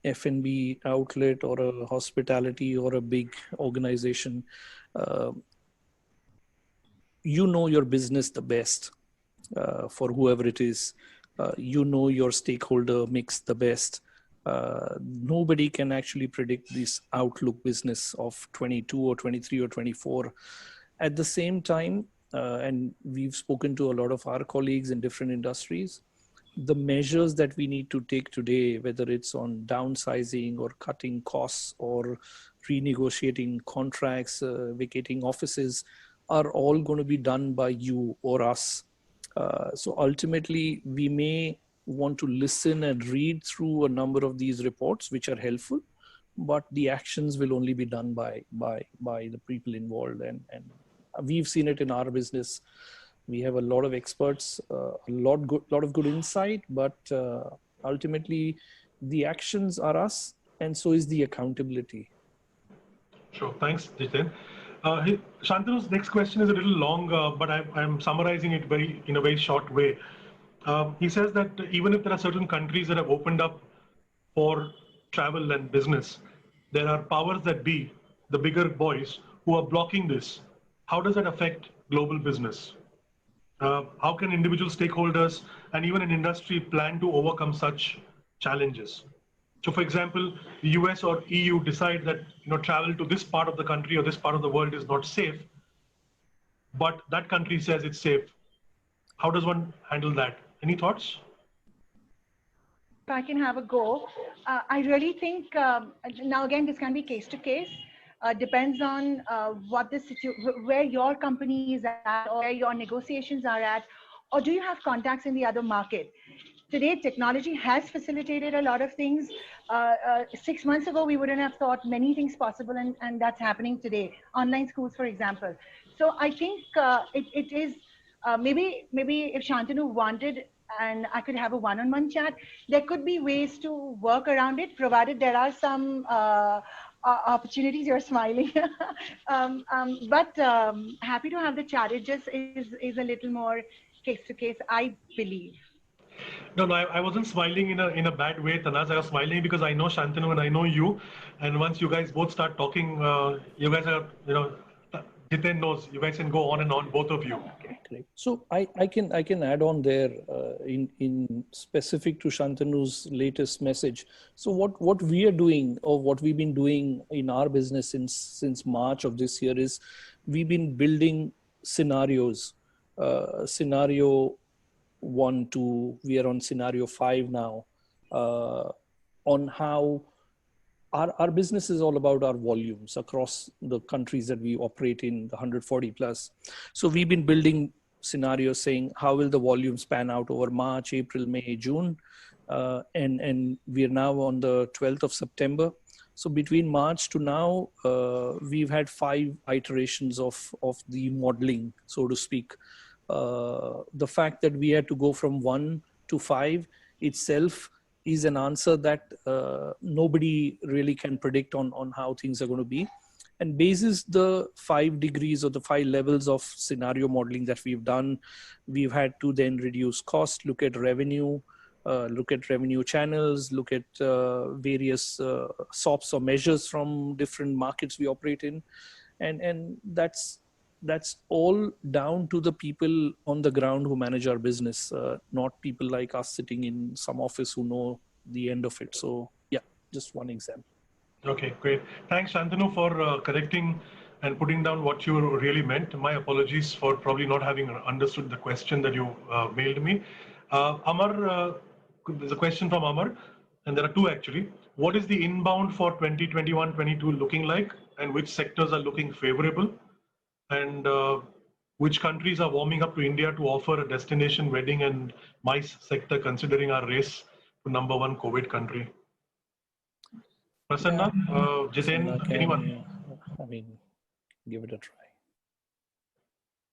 F&B outlet or a hospitality or a big organization. You know your business the best for whoever it is. You know your stakeholder mix the best. Nobody can actually predict this outlook business of 22 or 23 or 24. At the same time, and we've spoken to a lot of our colleagues in different industries, the measures that we need to take today, whether it's on downsizing or cutting costs or renegotiating contracts, vacating offices, are all going to be done by you or us. So ultimately, we may want to listen and read through a number of these reports, which are helpful, but the actions will only be done by the people involved. And we've seen it in our business. We have a lot of experts, a lot of good insight, but ultimately the actions are us, and so is the accountability. Sure, thanks, Jiten. Shantanu's next question is a little long, but I'm summarizing it in a very short way. He says that even if there are certain countries that have opened up for travel and business, there are powers that be, the bigger boys, who are blocking this. How does that affect global business? How can individual stakeholders and even an industry plan to overcome such challenges? So, for example, the US or EU decide that travel to this part of the country or this part of the world is not safe, but that country says it's safe. How does one handle that? Any thoughts? If I can have a go, I really think now again this can be case to case. Depends on where your company is at, or where your negotiations are at, or do you have contacts in the other market? Today, technology has facilitated a lot of things. 6 months ago, we wouldn't have thought many things possible, and that's happening today. Online schools, for example. So I think it is maybe if Shantanu wanted, and I could have a one-on-one chat, there could be ways to work around it, provided there are some opportunities. You're smiling. But happy to have the chat. It just is a little more case to case, I believe. No, I wasn't smiling in a bad way, Tanaz. I was smiling because I know Shantanu and I know you, and once you guys both start talking, you guys are, Jiten knows, you guys can go on and on, both of you. Okay, great. So I can add on there in specific to Shantanu's latest message. So what we are doing, or what we've been doing in our business since March of this year, is we've been building scenarios. Scenario 1, 2, we are on scenario 5 now, on how our business is all about our volumes across the countries that we operate in, the 140 plus. So we've been building scenarios saying, how will the volumes pan out over March, April, May, June? And we are now on the 12th of September. So between March to now, we've had 5 iterations of the modeling, so to speak. The fact that we had to go from 1 to 5 itself is an answer that nobody really can predict on how things are going to be. And basis the 5 degrees or the 5 levels of scenario modeling that we've done, we've had to then reduce cost, look at revenue channels, look at various SOPs or measures from different markets we operate in. And that's all down to the people on the ground who manage our business, not people like us sitting in some office who know the end of it. So yeah, just one example. Okay, great. Thanks, Shantanu, for correcting and putting down what you really meant. My apologies for probably not having understood the question that you mailed me. Amar, there's a question from Amar, and there are 2 actually. What is the inbound for 2021-22 looking like, and which sectors are looking favorable? And which countries are warming up to India to offer a destination wedding and MICE sector, considering our race to #1 COVID country? Prasanna, Jiten, anyone? I mean, give it a try.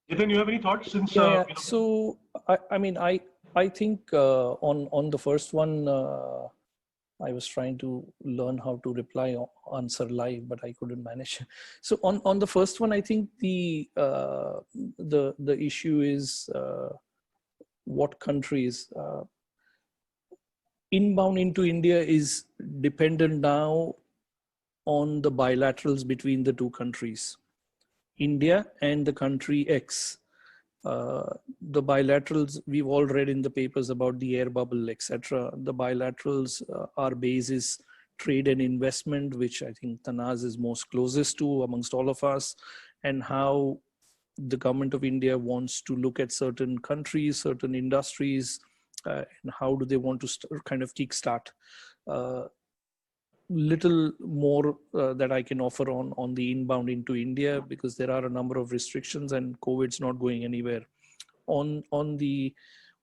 Jiten, you have any thoughts? Since So I think on the first one, I was trying to learn how to answer live, but I couldn't manage. So on the first one, I think the issue is what countries inbound into India is dependent now on the bilaterals between the 2 countries, India and the country X. The bilaterals, we've all read in the papers about the air bubble, etc. The bilaterals are basis trade and investment, which I think Tanaz is most closest to amongst all of us, and how the government of India wants to look at certain countries, certain industries, and how do they want to kind of kickstart. Little more that I can offer on the inbound into India, because there are a number of restrictions and COVID's not going anywhere. On the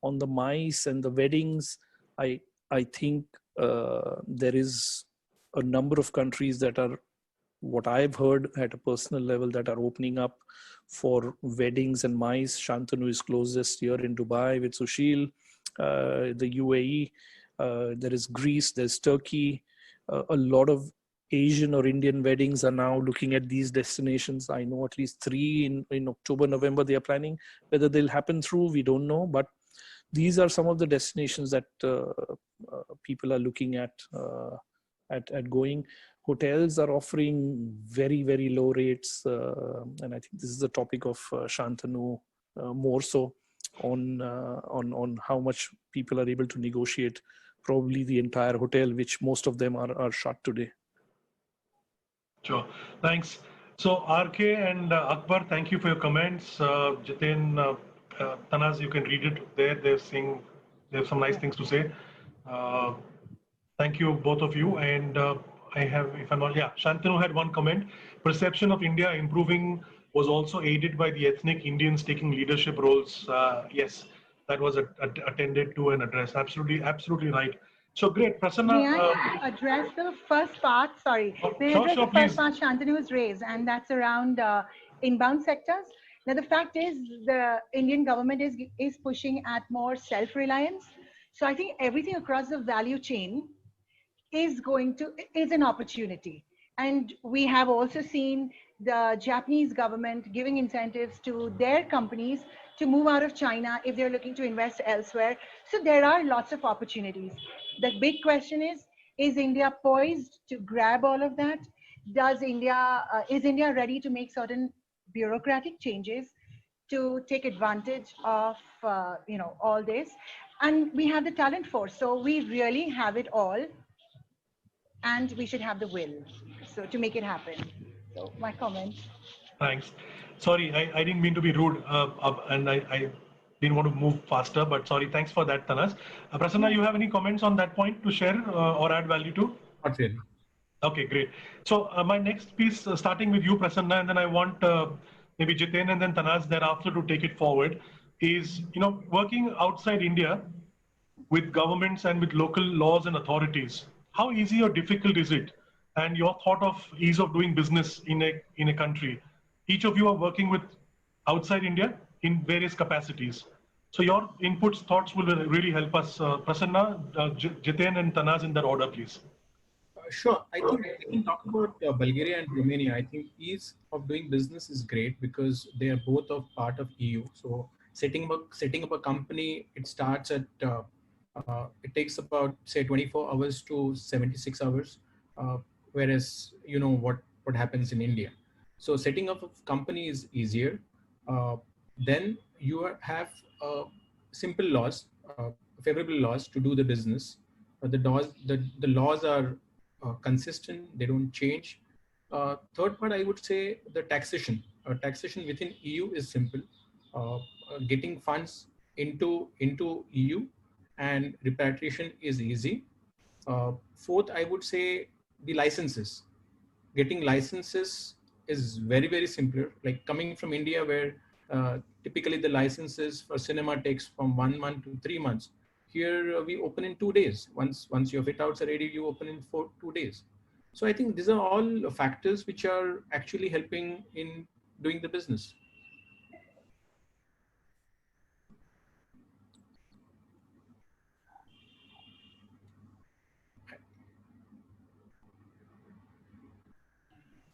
MICE and the weddings, I think there is a number of countries that are, what I've heard at a personal level, that are opening up for weddings and MICE. Shantanu is closest here in Dubai with Sushil, the UAE, there is Greece, there's Turkey. A lot of Asian or Indian weddings are now looking at these destinations. I know at least 3 in October, November they are planning. Whether they'll happen through, we don't know. But these are some of the destinations that people are looking at going. Hotels are offering very, very low rates. And I think this is the topic of Shantanu more so on how much people are able to negotiate probably the entire hotel, which most of them are shut today. Sure, thanks. So RK and Akbar, thank you for your comments. Jiten, Tanaz, you can read it there. They have some nice things to say. Thank you, both of you. And I have, if I'm not, yeah, Shantanu had one comment. Perception of India improving was also aided by the ethnic Indians taking leadership roles. Yes, that was attended to and addressed. Absolutely right. So great, Prasanna. May I address the first part? Sorry. May I address the first part Shantanu has raised, and that's around inbound sectors. Now, the fact is the Indian government is pushing at more self-reliance. So I think everything across the value chain is an opportunity. And we have also seen the Japanese government giving incentives to their companies to move out of China if they're looking to invest elsewhere. So there are lots of opportunities. The big question is India poised to grab all of that? Is India ready to make certain bureaucratic changes to take advantage of all this? And we have the talent force, so we really have it all, and we should have the will to make it happen. So my comment. Thanks. Sorry, I didn't mean to be rude, and I didn't want to move faster, but sorry. Thanks for that, Tanas. Prasanna, you have any comments on that point to share or add value to? Not really. Okay, great. So my next piece, starting with you, Prasanna, and then I want maybe Jiten and then Tanas thereafter to take it forward, is working outside India with governments and with local laws and authorities. How easy or difficult is it? And your thought of ease of doing business in a country. Each of you are working with outside India in various capacities. So your inputs, thoughts will really help us. Prasanna, Jiten and Tanas in that order, please. Sure. I think we can talk about Bulgaria and Romania. I think ease of doing business is great because they are both of part of EU. So setting up a company, it starts at it takes about say 24 hours to 76 hours, whereas what happens in India. So setting up a company is easier. Then you have simple laws, favorable laws to do the business. The laws are consistent, they don't change. Third part, I would say the taxation. Taxation within EU is simple. Getting funds into EU and repatriation is easy. Fourth, I would say the licenses. Getting licenses is very, very simpler. Like coming from India, where typically the licenses for cinema takes from 1 month to 3 months. Here we open in 2 days. Once your fit outs are ready, you open in 2 days. So I think these are all factors which are actually helping in doing the business.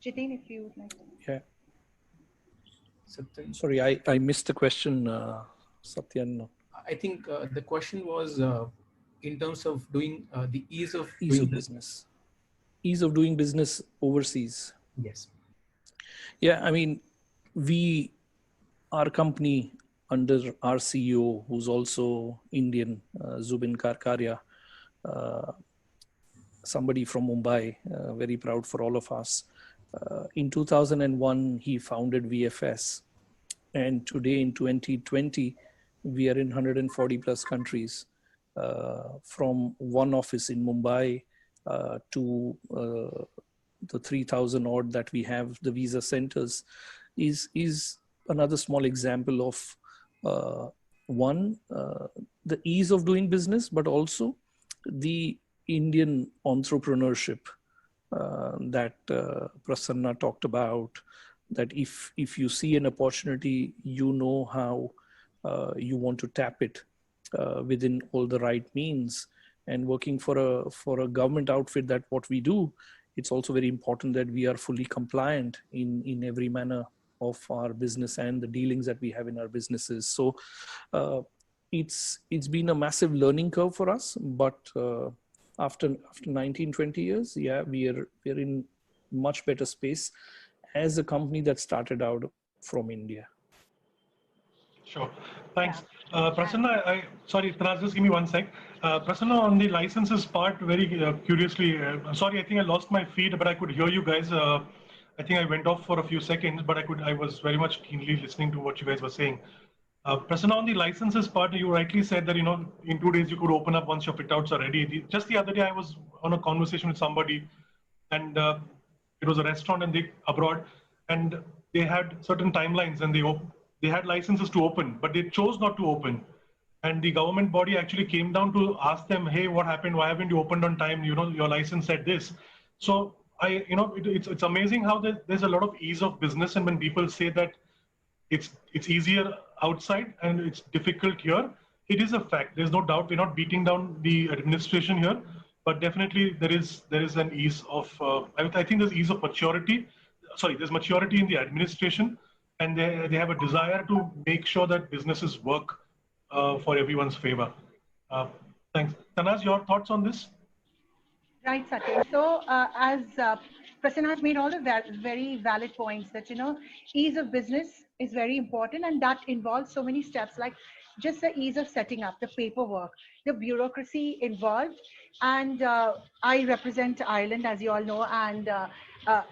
Jiten, if you would like to. Yeah. Satyan. Sorry, I missed the question, Satyan. I think the question was in terms of doing the ease of business. Ease of doing business overseas. Yes. Yeah, I mean, our company under our CEO, who's also Indian, Zubin Karkaria, somebody from Mumbai, very proud for all of us. In 2001, he founded VFS. And today in 2020, we are in 140 plus countries, from one office in Mumbai to the 3,000 odd that we have, the visa centers, is another small example of the ease of doing business, but also the Indian entrepreneurship that Prasanna talked about, that if you see an opportunity, you know how you want to tap it within all the right means. And working for a government outfit, that what we do, it's also very important that we are fully compliant in every manner of our business and the dealings that we have in our businesses. So it's been a massive learning curve for us, but after 19-20 years, yeah, we're in much better space as a company that started out from India. Sure. Thanks. Prasanna, sorry, Tanas, just give me one sec. Prasanna, on the licenses part, very curiously, sorry, I think I lost my feed, but I could hear you guys. I think I went off for a few seconds, but I was very much keenly listening to what you guys were saying. Prasanna, on the licenses part, you rightly said that, in 2 days you could open up once your fit outs are ready. Just the other day, I was on a conversation with somebody, and it was a restaurant abroad, and they had certain timelines, and they had licenses to open, but they chose not to open. And the government body actually came down to ask them, hey, what happened? Why haven't you opened on time? Your license said this. So it's amazing how there's a lot of ease of business. And when people say that it's easier outside and it's difficult here, it is a fact. There's no doubt. We're not beating down the administration here, but definitely there is an ease of, I think there's ease of maturity. Sorry, there's maturity in the administration, and they have a desire to make sure that businesses work for everyone's favor. Thanks. Tanas, your thoughts on this? Right, Satya. So as Prasanna has made all the very valid points that, ease of business is very important, and that involves so many steps, like just the ease of setting up, the paperwork, the bureaucracy involved. And I represent Ireland, as you all know, and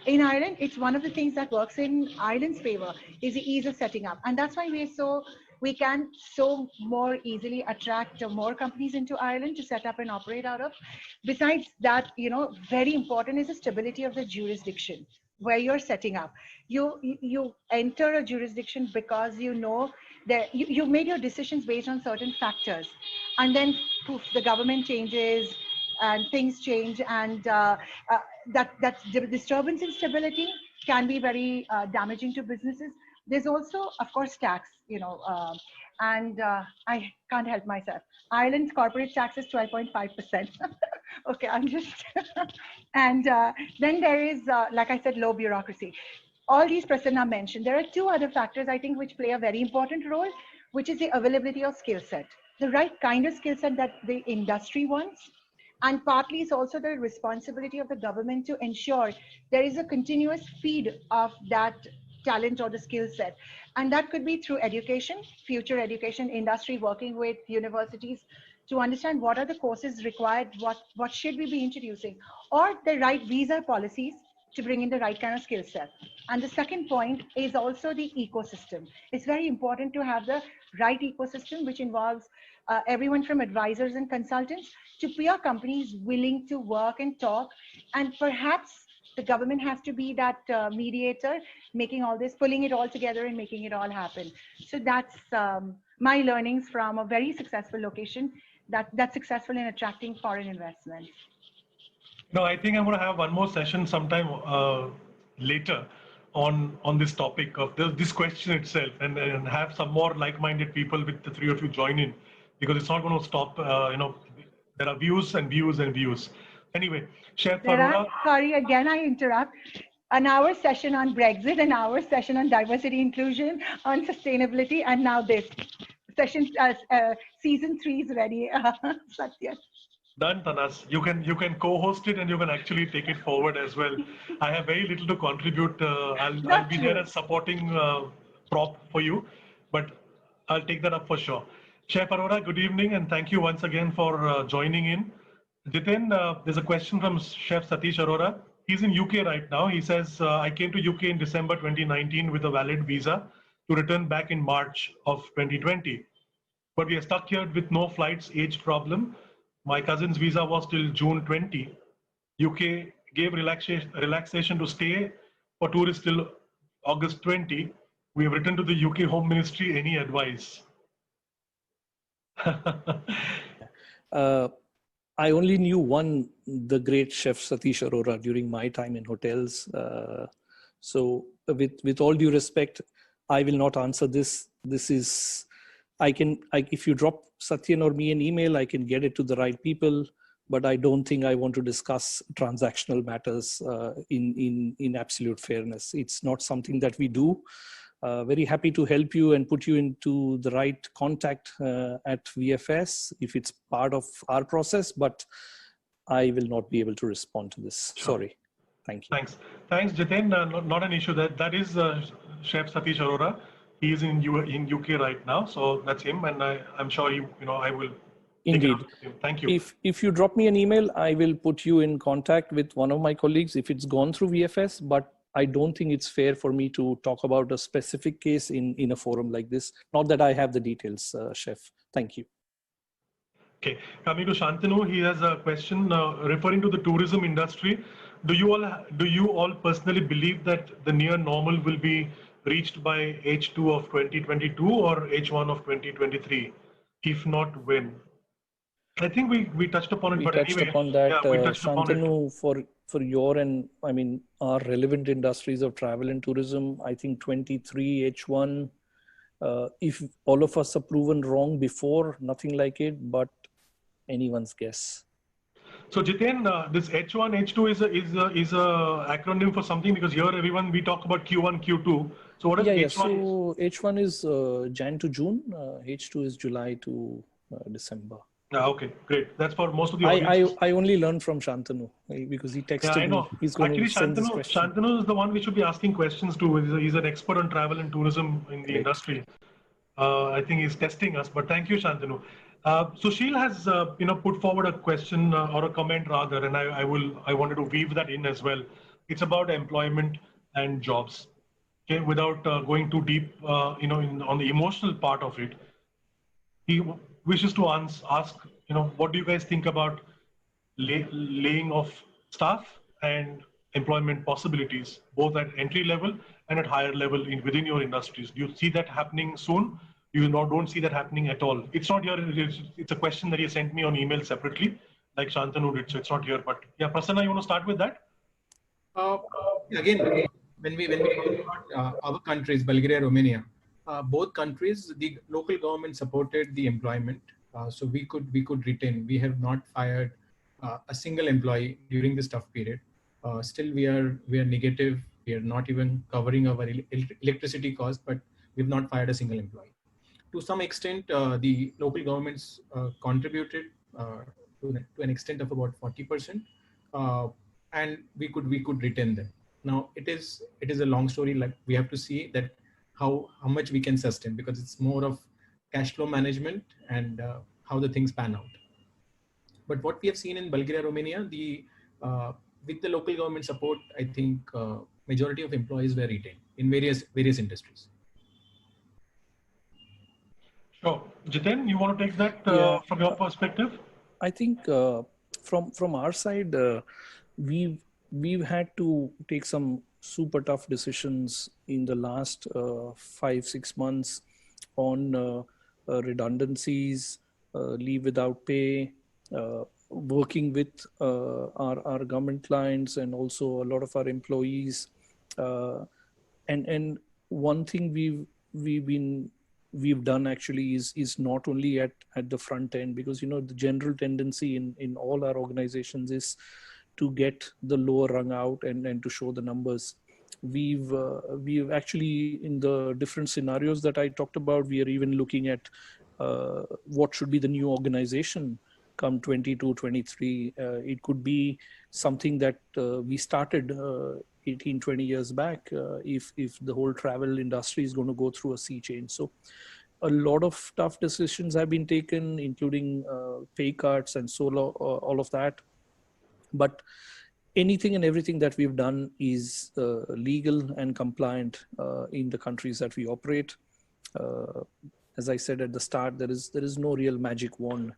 in Ireland, it's one of the things that works in Ireland's favor is the ease of setting up. And that's why we can so more easily attract more companies into Ireland to set up and operate out of. Besides that, very important is the stability of the jurisdiction where you're setting up. You enter a jurisdiction because that you made your decisions based on certain factors, and then poof, the government changes and things change, and that disturbance in stability can be very damaging to businesses. There's also, of course, tax, and I can't help myself. Ireland's corporate tax is 12.5%. Okay, I'm just, and then there is, like I said, low bureaucracy. All these Prasanna mentioned. There are two other factors, I think, which play a very important role, which is the availability of skill set, the right kind of skill set that the industry wants. And partly it's also the responsibility of the government to ensure there is a continuous feed of that talent or the skill set. And that could be through education, future education, industry, working with universities to understand what are the courses required, what should we be introducing, or the right visa policies to bring in the right kind of skill set. And the second point is also the ecosystem. It's very important to have the right ecosystem, which involves everyone from advisors and consultants to peer companies willing to work and talk. And perhaps the government has to be that mediator, making all this, pulling it all together and making it all happen. So that's my learnings from a very successful location that's successful in attracting foreign investment. No, I think I'm going to have one more session sometime later on this topic of this question itself, and have some more like-minded people with the three of you join in, because it's not going to stop. There are views and views and views. Anyway, Chef Arora. Sorry, again, I interrupt. An hour session on Brexit, an hour session on diversity, inclusion, on sustainability, and now this session, season 3 is ready. Satya. Done, Tanas. You can co-host it, and you can actually take it forward as well. I have very little to contribute. I'll be there as supporting prop for you, but I'll take that up for sure. Chef Arora, good evening, and thank you once again for joining in. Jitin, there's a question from Chef Satish Arora. He's in UK right now. He says, I came to UK in December 2019 with a valid visa to return back in March of 2020. But we are stuck here with no flights, age problem. My cousin's visa was till June 20. UK gave relaxation to stay for tourists till August 20. We have written to the UK Home Ministry. Any advice? I only knew the great chef Satish Arora during my time in hotels. So with all due respect, I will not answer this. This is, if you drop Satyan or me an email, I can get it to the right people, but I don't think I want to discuss transactional matters in absolute fairness. It's not something that we do. Very happy to help you and put you into the right contact at VFS if it's part of our process, but I will not be able to respond to this. Sure. Sorry. Thank you. Thanks, Jiten. Not an issue. That is Chef Satish Arora. He is in UK right now, so that's him, and I'm sure I will. Indeed. Thank you. If you drop me an email, I will put you in contact with one of my colleagues if it's gone through VFS, but I don't think it's fair for me to talk about a specific case in a forum like this. Not that I have the details, Chef. Thank you. Okay, coming to Shantanu, he has a question referring to the tourism industry. Do you all personally believe that the near normal will be reached by H2 of 2022 or H1 of 2023? If not, when? I think we touched upon it. We but touched anyway, upon that, yeah, we touched Shantanu, for your and our relevant industries of travel and tourism. I think 23 H1. If all of us are proven wrong before, nothing like it, but anyone's guess. So Jiten, this H1, H2 is a acronym for something, because here we talk about Q1, Q2. So what is H1? So H1 is Jan to June. H2 is July to December. Okay, great. That's for most of the audience. I only learned from Shantanu because he texted me. I know. He's going Actually, to send this question. Shantanu is the one we should be asking questions to. He's an expert on travel and tourism in the industry. I think he's testing us, but thank you, Shantanu. Sushil has put forward a question or a comment rather, and I wanted to weave that in as well. It's about employment and jobs. Okay, without going too deep, on the emotional part of it, he wishes to ask, what do you guys think about laying off staff and employment possibilities, both at entry level and at higher level within your industries? Do you see that happening soon? You don't see that happening at all? It's not here. It's a question that he sent me on email separately, like Shantanu did. So it's not here. But yeah, Prasanna, you want to start with that? Again, when we talk about our countries, Bulgaria, Romania, both countries, the local government supported the employment, so we could retain. We have not fired a single employee during this tough period. Still, we are negative. We are not even covering our electricity cost, but we've not fired a single employee. To some extent, the local governments contributed to an extent of about 40%, and we could retain them. Now it is a long story. Like, we have to see that how much we can sustain, because it's more of cash flow management and how the things pan out. But what we have seen in Bulgaria, Romania, with the local government support, I think majority of employees were retained in various industries. Sure. Jiten, you want to take that from your perspective? I think from our side, we've had to take some super tough decisions in the last 5-6 months on redundancies, leave without pay, working with our government clients and also a lot of our employees. And one thing we've done actually is not only at the front end, because the general tendency in all our organizations is to get the lower rung out and to show the numbers. We've actually, in the different scenarios that I talked about, we are even looking at what should be the new organization come 22, 23. It could be something that we started 18, 20 years back if the whole travel industry is going to go through a sea change. So a lot of tough decisions have been taken, including pay cuts and all of that. But anything and everything that we've done is legal and compliant in the countries that we operate. As I said at the start, there is no real magic wand.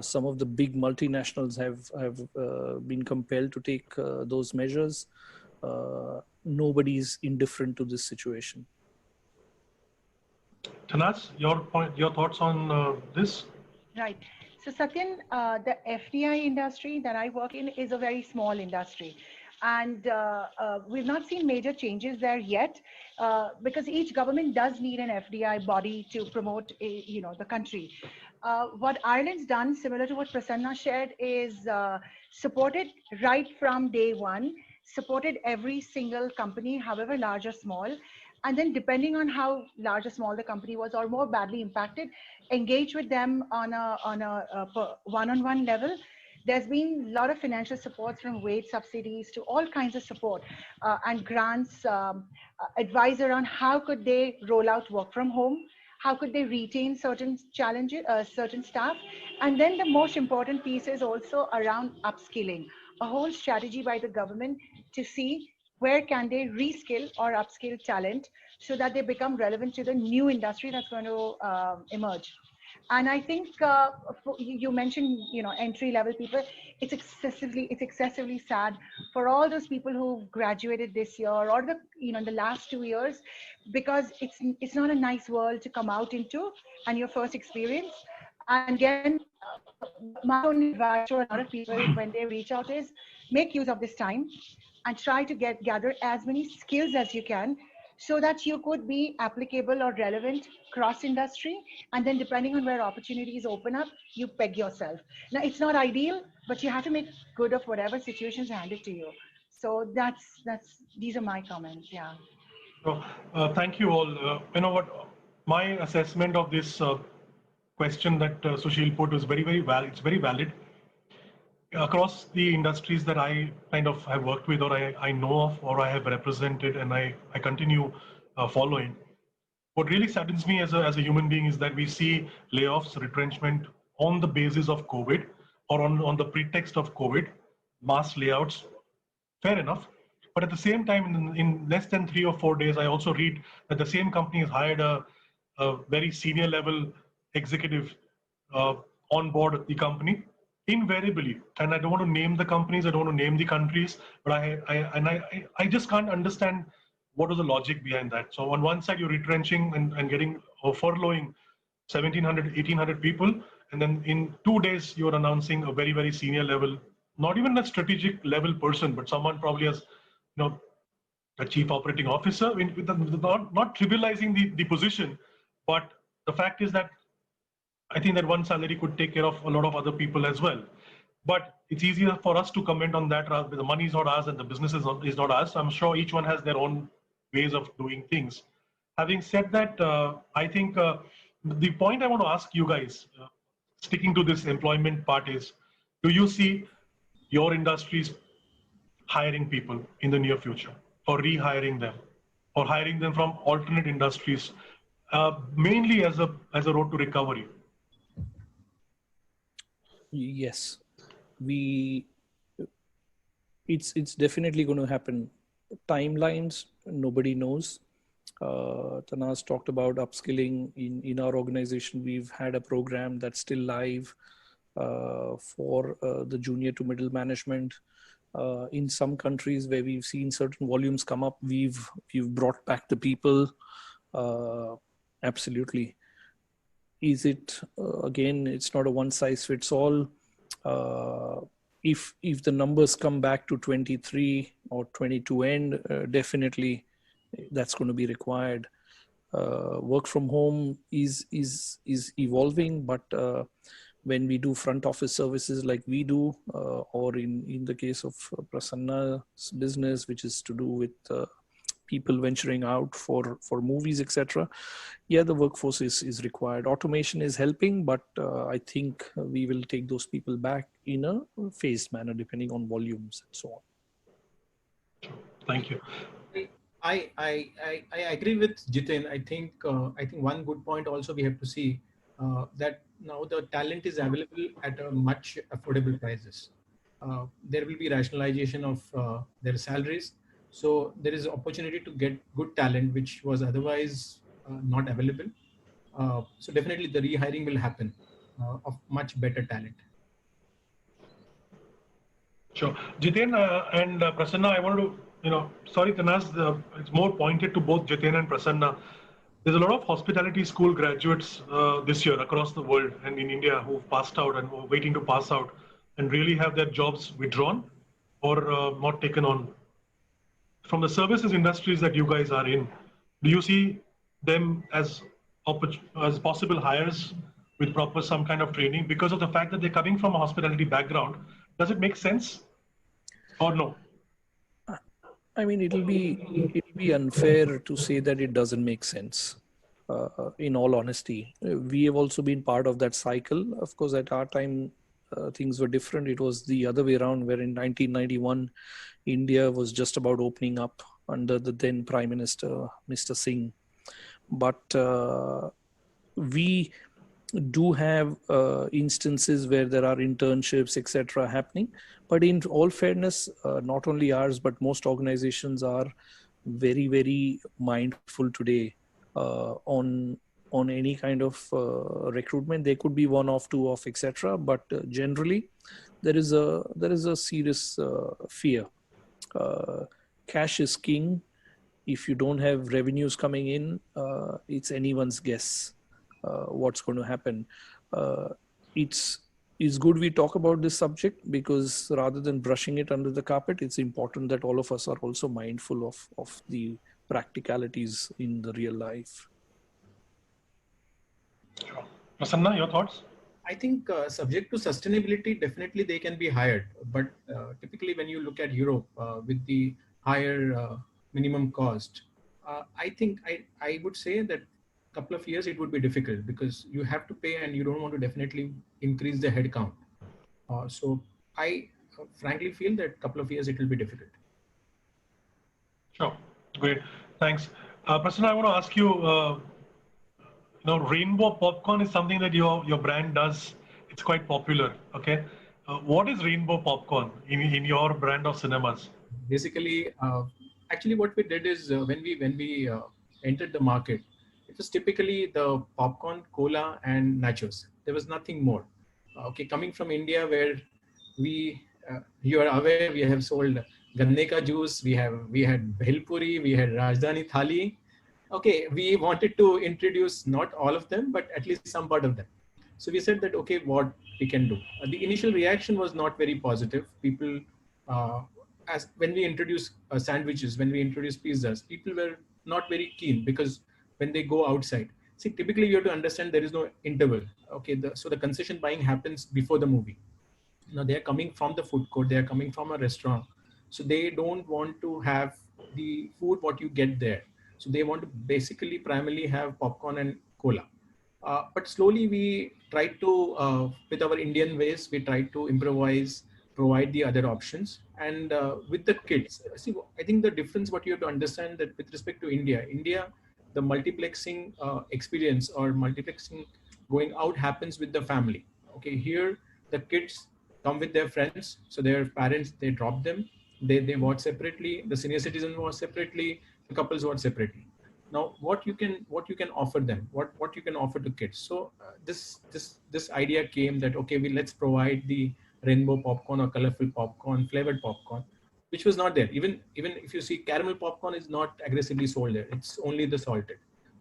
Some of the big multinationals have been compelled to take those measures. Nobody's indifferent to this situation. Tanas, your thoughts on this? Right. So Satyan, the FDI industry that I work in is a very small industry. And we've not seen major changes there yet, because each government does need an FDI body to promote, the country. What Ireland's done, similar to what Prasanna shared, is supported right from day one, supported every single company, however large or small. And then depending on how large or small the company was or more badly impacted, engage with them on a one-on-one level. There's been a lot of financial supports, from wage subsidies to all kinds of support and grants, advice around how could they roll out work from home, how could they retain certain challenges, certain staff. And then the most important piece is also around upskilling, a whole strategy by the government to see where can they reskill or upskill talent so that they become relevant to the new industry that's going to emerge. And I think you mentioned, entry level people. It's excessively sad for all those people who graduated this year or in the last 2 years, because it's not a nice world to come out into and your first experience. And again, my only advice to a lot of people when they reach out is make use of this time and try to gather as many skills as you can, so that you could be applicable or relevant cross industry. And then depending on where opportunities open up, you peg yourself. Now, it's not ideal, but you have to make good of whatever situations are handed to you. So these are my comments. Yeah. So, thank you all. You know what, my assessment of this question that Sushil put is very, very valid. It's very valid. Across the industries that I kind of have worked with, or I know of, or I have represented, and I continue following, what really saddens me as a human being is that we see layoffs, retrenchment on the basis of COVID, or on the pretext of COVID, mass layouts. Fair enough. But at the same time, in less than 3 or 4 days, I also read that the same company has hired a very senior level executive on board the company. Invariably, and I don't want to name the companies, I don't want to name the countries, but I just can't understand what is the logic behind that. So on one side, you're retrenching and getting or furloughing 1,700, 1,800 people, and then in 2 days, you're announcing a very, very senior level, not even a strategic level person, but someone probably as, a chief operating officer, not trivializing the position, but the fact is that I think that one salary could take care of a lot of other people as well. But it's easier for us to comment on that. The money is not ours and the business is not ours. So I'm sure each one has their own ways of doing things. Having said that, I think the point I want to ask you guys, sticking to this employment part, is, do you see your industries hiring people in the near future, or rehiring them, or hiring them from alternate industries, mainly as a road to recovery? Yes, it's definitely going to happen. Timelines, nobody knows. Tanas talked about upskilling. In our organization, we've had a program that's still live for the junior to middle management. In some countries where we've seen certain volumes come up, we've brought back the people. Absolutely. Is it, again, it's not a one size fits all. If the numbers come back to 23 or 22 end, definitely that's going to be required. Work from home is evolving, but when we do front office services like we do, or in the case of Prasanna's business, which is to do with people venturing out for movies, etc. Yeah, the workforce is required. Automation is helping, but I think we will take those people back in a phased manner, depending on volumes and so on. Thank you. I agree with Jitin. I think one good point also we have to see that now the talent is available at a much affordable prices. there will be rationalization of their salaries. So there is opportunity to get good talent, which was otherwise not available. So definitely the rehiring will happen of much better talent. Sure. Jiten and Prasanna, I wanted to, sorry, Tanaz, it's more pointed to both Jiten and Prasanna. There's a lot of hospitality school graduates this year across the world and in India who've passed out and were waiting to pass out and really have their jobs withdrawn or not taken on. From the services industries that you guys are in, do you see them as possible hires with proper some kind of training because of the fact that they're coming from a hospitality background? Does it make sense or no? I mean, it'll be unfair to say that it doesn't make sense. In all honesty, we have also been part of that cycle. Of course, at our time, things were different. It was the other way around, where in 1991, India was just about opening up under the then Prime Minister, Mr. Singh. But we do have instances where there are internships, etc., happening. But in all fairness, not only ours, but most organizations are very, very mindful today on any kind of recruitment. There could be one off, two off, etc. But generally, there is a serious fear. Cash is king. If you don't have revenues coming in, it's anyone's guess what's going to happen. It's good we talk about this subject, because rather than brushing it under the carpet, it's important that all of us are also mindful of the practicalities in the real life. Sure. Prasanna, your thoughts? I think subject to sustainability, definitely they can be hired. But typically when you look at Europe with the higher minimum cost, I think I would say that couple of years it would be difficult, because you have to pay and you don't want to definitely increase the headcount. So I frankly feel that couple of years it will be difficult. Sure, great, thanks. Prasanna, I want to ask you, rainbow popcorn is something that your brand does. It's quite popular, okay? What is rainbow popcorn in your brand of cinemas? Basically, actually what we did is when we entered the market, it was typically the popcorn, cola, and nachos. There was nothing more. Okay, coming from India, where you are aware, we have sold ganne ka juice, we had bhelpuri, we had rajdhani thali. Okay, we wanted to introduce not all of them, but at least some part of them. So we said that, okay, what we can do. The initial reaction was not very positive. People, as when we introduced sandwiches, when we introduced pizzas, people were not very keen, because when they go outside, see, typically you have to understand there is no interval. Okay, so the concession buying happens before the movie. Now they are coming from the food court, they are coming from a restaurant, so they don't want to have the food what you get there. So they want to basically primarily have popcorn and cola. But slowly we tried to, with our Indian ways, we tried to improvise, provide the other options. And with the kids, see, I think the difference, what you have to understand, that with respect to India, the multiplexing experience or multiplexing going out happens with the family. Okay, here the kids come with their friends, so their parents, they drop them, they watch separately, the senior citizens watch separately, the couples watch separately. Now what you can offer them, what you can offer to kids. So this idea came that, okay, let's provide the rainbow popcorn or colorful popcorn, flavored popcorn, which was not there. Even if you see, caramel popcorn is not aggressively sold there, it's only the salted.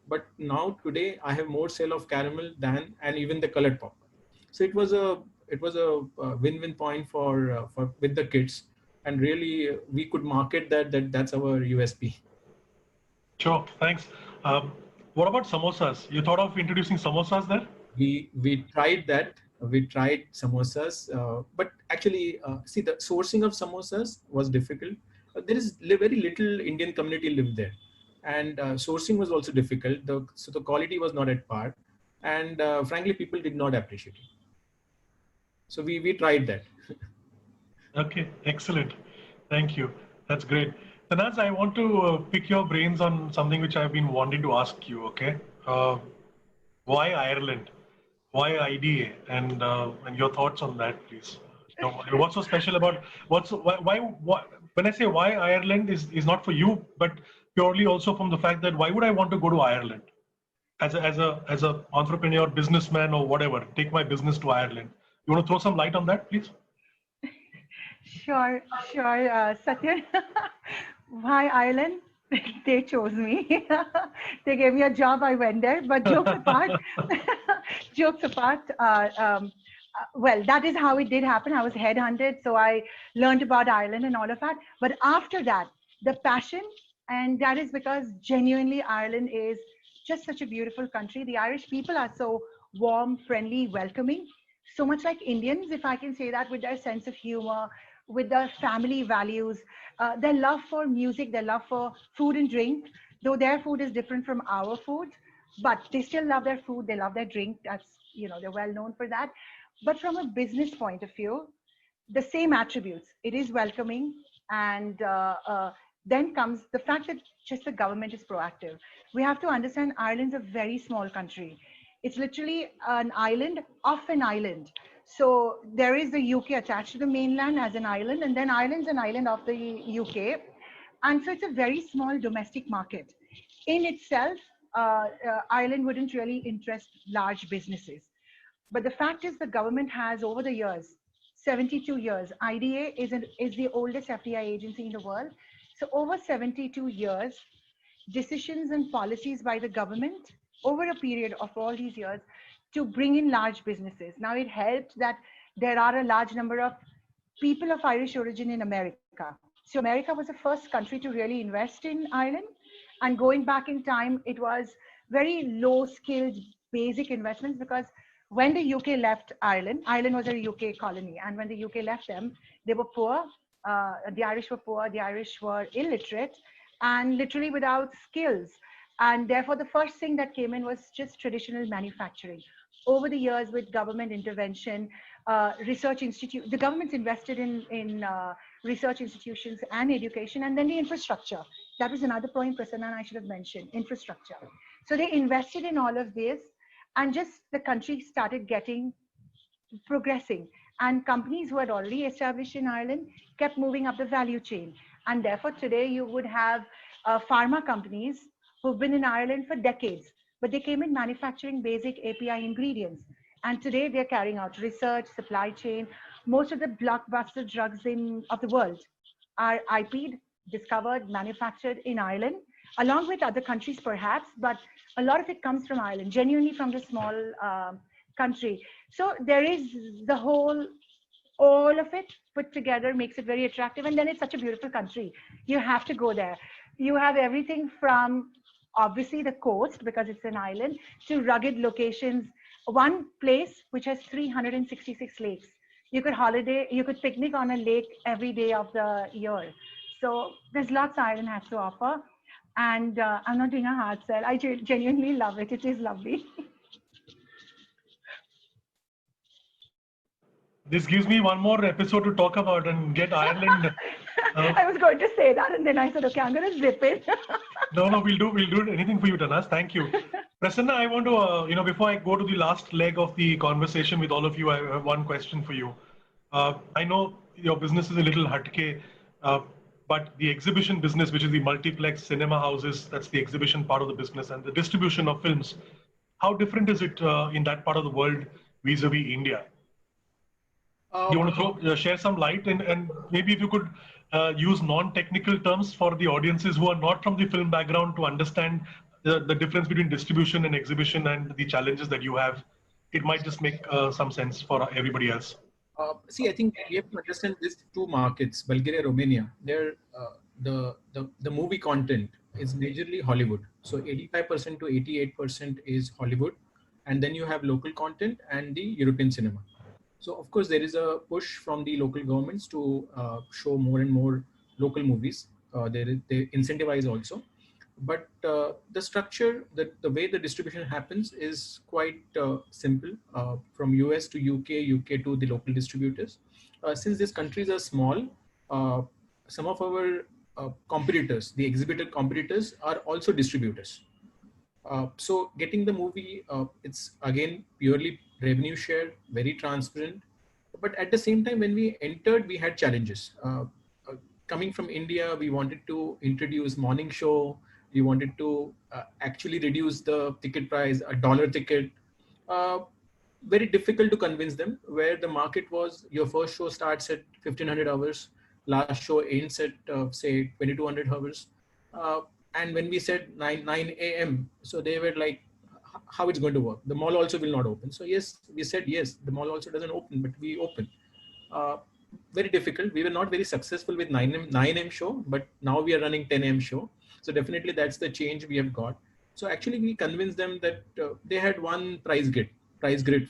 But now today I have more sale of caramel than, and even the colored popcorn. So it was a win-win point for with the kids, and really we could market that's our USP. Sure, thanks. What about samosas? You thought of introducing samosas there? We tried that. We tried samosas, but actually, see, the sourcing of samosas was difficult. There is very little Indian community lived there, and sourcing was also difficult. So the quality was not at par, and frankly, people did not appreciate it. So we tried that. Okay, excellent. Thank you. That's great. Tanaz, I want to pick your brains on something which I've been wanting to ask you, okay? Why Ireland? Why IDA? And your thoughts on that, please. No, what's so special about why when I say why Ireland is not for you, but purely also from the fact that why would I want to go to Ireland as a entrepreneur, businessman, or whatever? Take my business to Ireland. You want to throw some light on that, please? Sure, sure, Satyan. Why Ireland? They chose me. They gave me a job. I went there. But jokes apart, jokes apart. Well, that is how it did happen. I was headhunted, so I learned about Ireland and all of that. But after that, the passion, and that is because genuinely Ireland is just such a beautiful country. The Irish people are so warm, friendly, welcoming. So much like Indians, if I can say that, with their sense of humor, with their family values, their love for music, their love for food and drink, though their food is different from our food, but they still love their food, they love their drink. That's, they're well known for that. But from a business point of view, the same attributes. It is welcoming, and then comes the fact that just the government is proactive. We have to understand Ireland's a very small country. It's literally an island off an island. So there is the UK attached to the mainland as an island, and then Ireland's an island of the UK. And so it's a very small domestic market. In itself, Ireland wouldn't really interest large businesses. But the fact is the government has, over the years, 72 years, IDA is the oldest FDI agency in the world. So over 72 years, decisions and policies by the government over a period of all these years to bring in large businesses. Now it helped that there are a large number of people of Irish origin in America. So America was the first country to really invest in Ireland. And going back in time, it was very low skilled basic investments, because when the UK left Ireland, Ireland was a UK colony. And when the UK left them, they were poor. The Irish were poor. The Irish were illiterate and literally without skills. And therefore, the first thing that came in was just traditional manufacturing. Over the years, with government intervention, research institute, the government's invested in research institutions and education, and then the infrastructure. That was another point, Prasanna and I should have mentioned, infrastructure. So they invested in all of this, and just the country started progressing. And companies who had already established in Ireland kept moving up the value chain. And therefore, today you would have pharma companies who've been in Ireland for decades, but they came in manufacturing basic API ingredients. And today they're carrying out research, supply chain. Most of the blockbuster drugs of the world are IP'd, discovered, manufactured in Ireland, along with other countries perhaps, but a lot of it comes from Ireland, genuinely from the small country. So there is all of it put together makes it very attractive. And then it's such a beautiful country. You have to go there. You have everything from obviously the coast, because it's an island, to rugged locations. One place which has 366 lakes. You could picnic on a lake every day of the year. So there's lots Ireland has to offer. And I'm not doing a hard sell. I genuinely love it. It is lovely. This gives me one more episode to talk about and get Ireland. I was going to say that, and then I said, okay, I'm going to zip it. No, we'll do anything for you, Tanas. Thank you. Prasanna, I want to, before I go to the last leg of the conversation with all of you, I have one question for you. I know your business is a little hatke, but the exhibition business, which is the multiplex cinema houses, that's the exhibition part of the business, and the distribution of films, how different is it in that part of the world vis-a-vis India? You want to share some light, and maybe if you could use non-technical terms for the audiences who are not from the film background to understand the difference between distribution and exhibition and the challenges that you have, it might just make some sense for everybody else. See, I think we have to understand these two markets, Bulgaria, Romania. They're the movie content is majorly Hollywood. So 85% to 88% is Hollywood, and then you have local content and the European cinema. So of course there is a push from the local governments to show more and more local movies. They incentivize also, but the structure, the way the distribution happens is quite simple. From US to UK to the local distributors. Since these countries are small, some of our competitors, the exhibitor competitors, are also distributors. So getting the movie, it's again purely revenue share, very transparent. But at the same time, when we entered, we had challenges. Coming from India, we wanted to introduce morning show. We wanted to actually reduce the ticket price, a dollar ticket. Very difficult to convince them, where the market was, your first show starts at 1500 hours, last show ends at say 2200 hours. And when we said 9 a.m., so they were like, how it's going to work? The mall also will not open. So yes, we said yes, the mall also doesn't open, but we open. Uh, Very difficult. We were not very successful with 9 a.m. show, but now we are running 10 a.m. show. So definitely that's the change we have got. So actually we convinced them that they had one price grid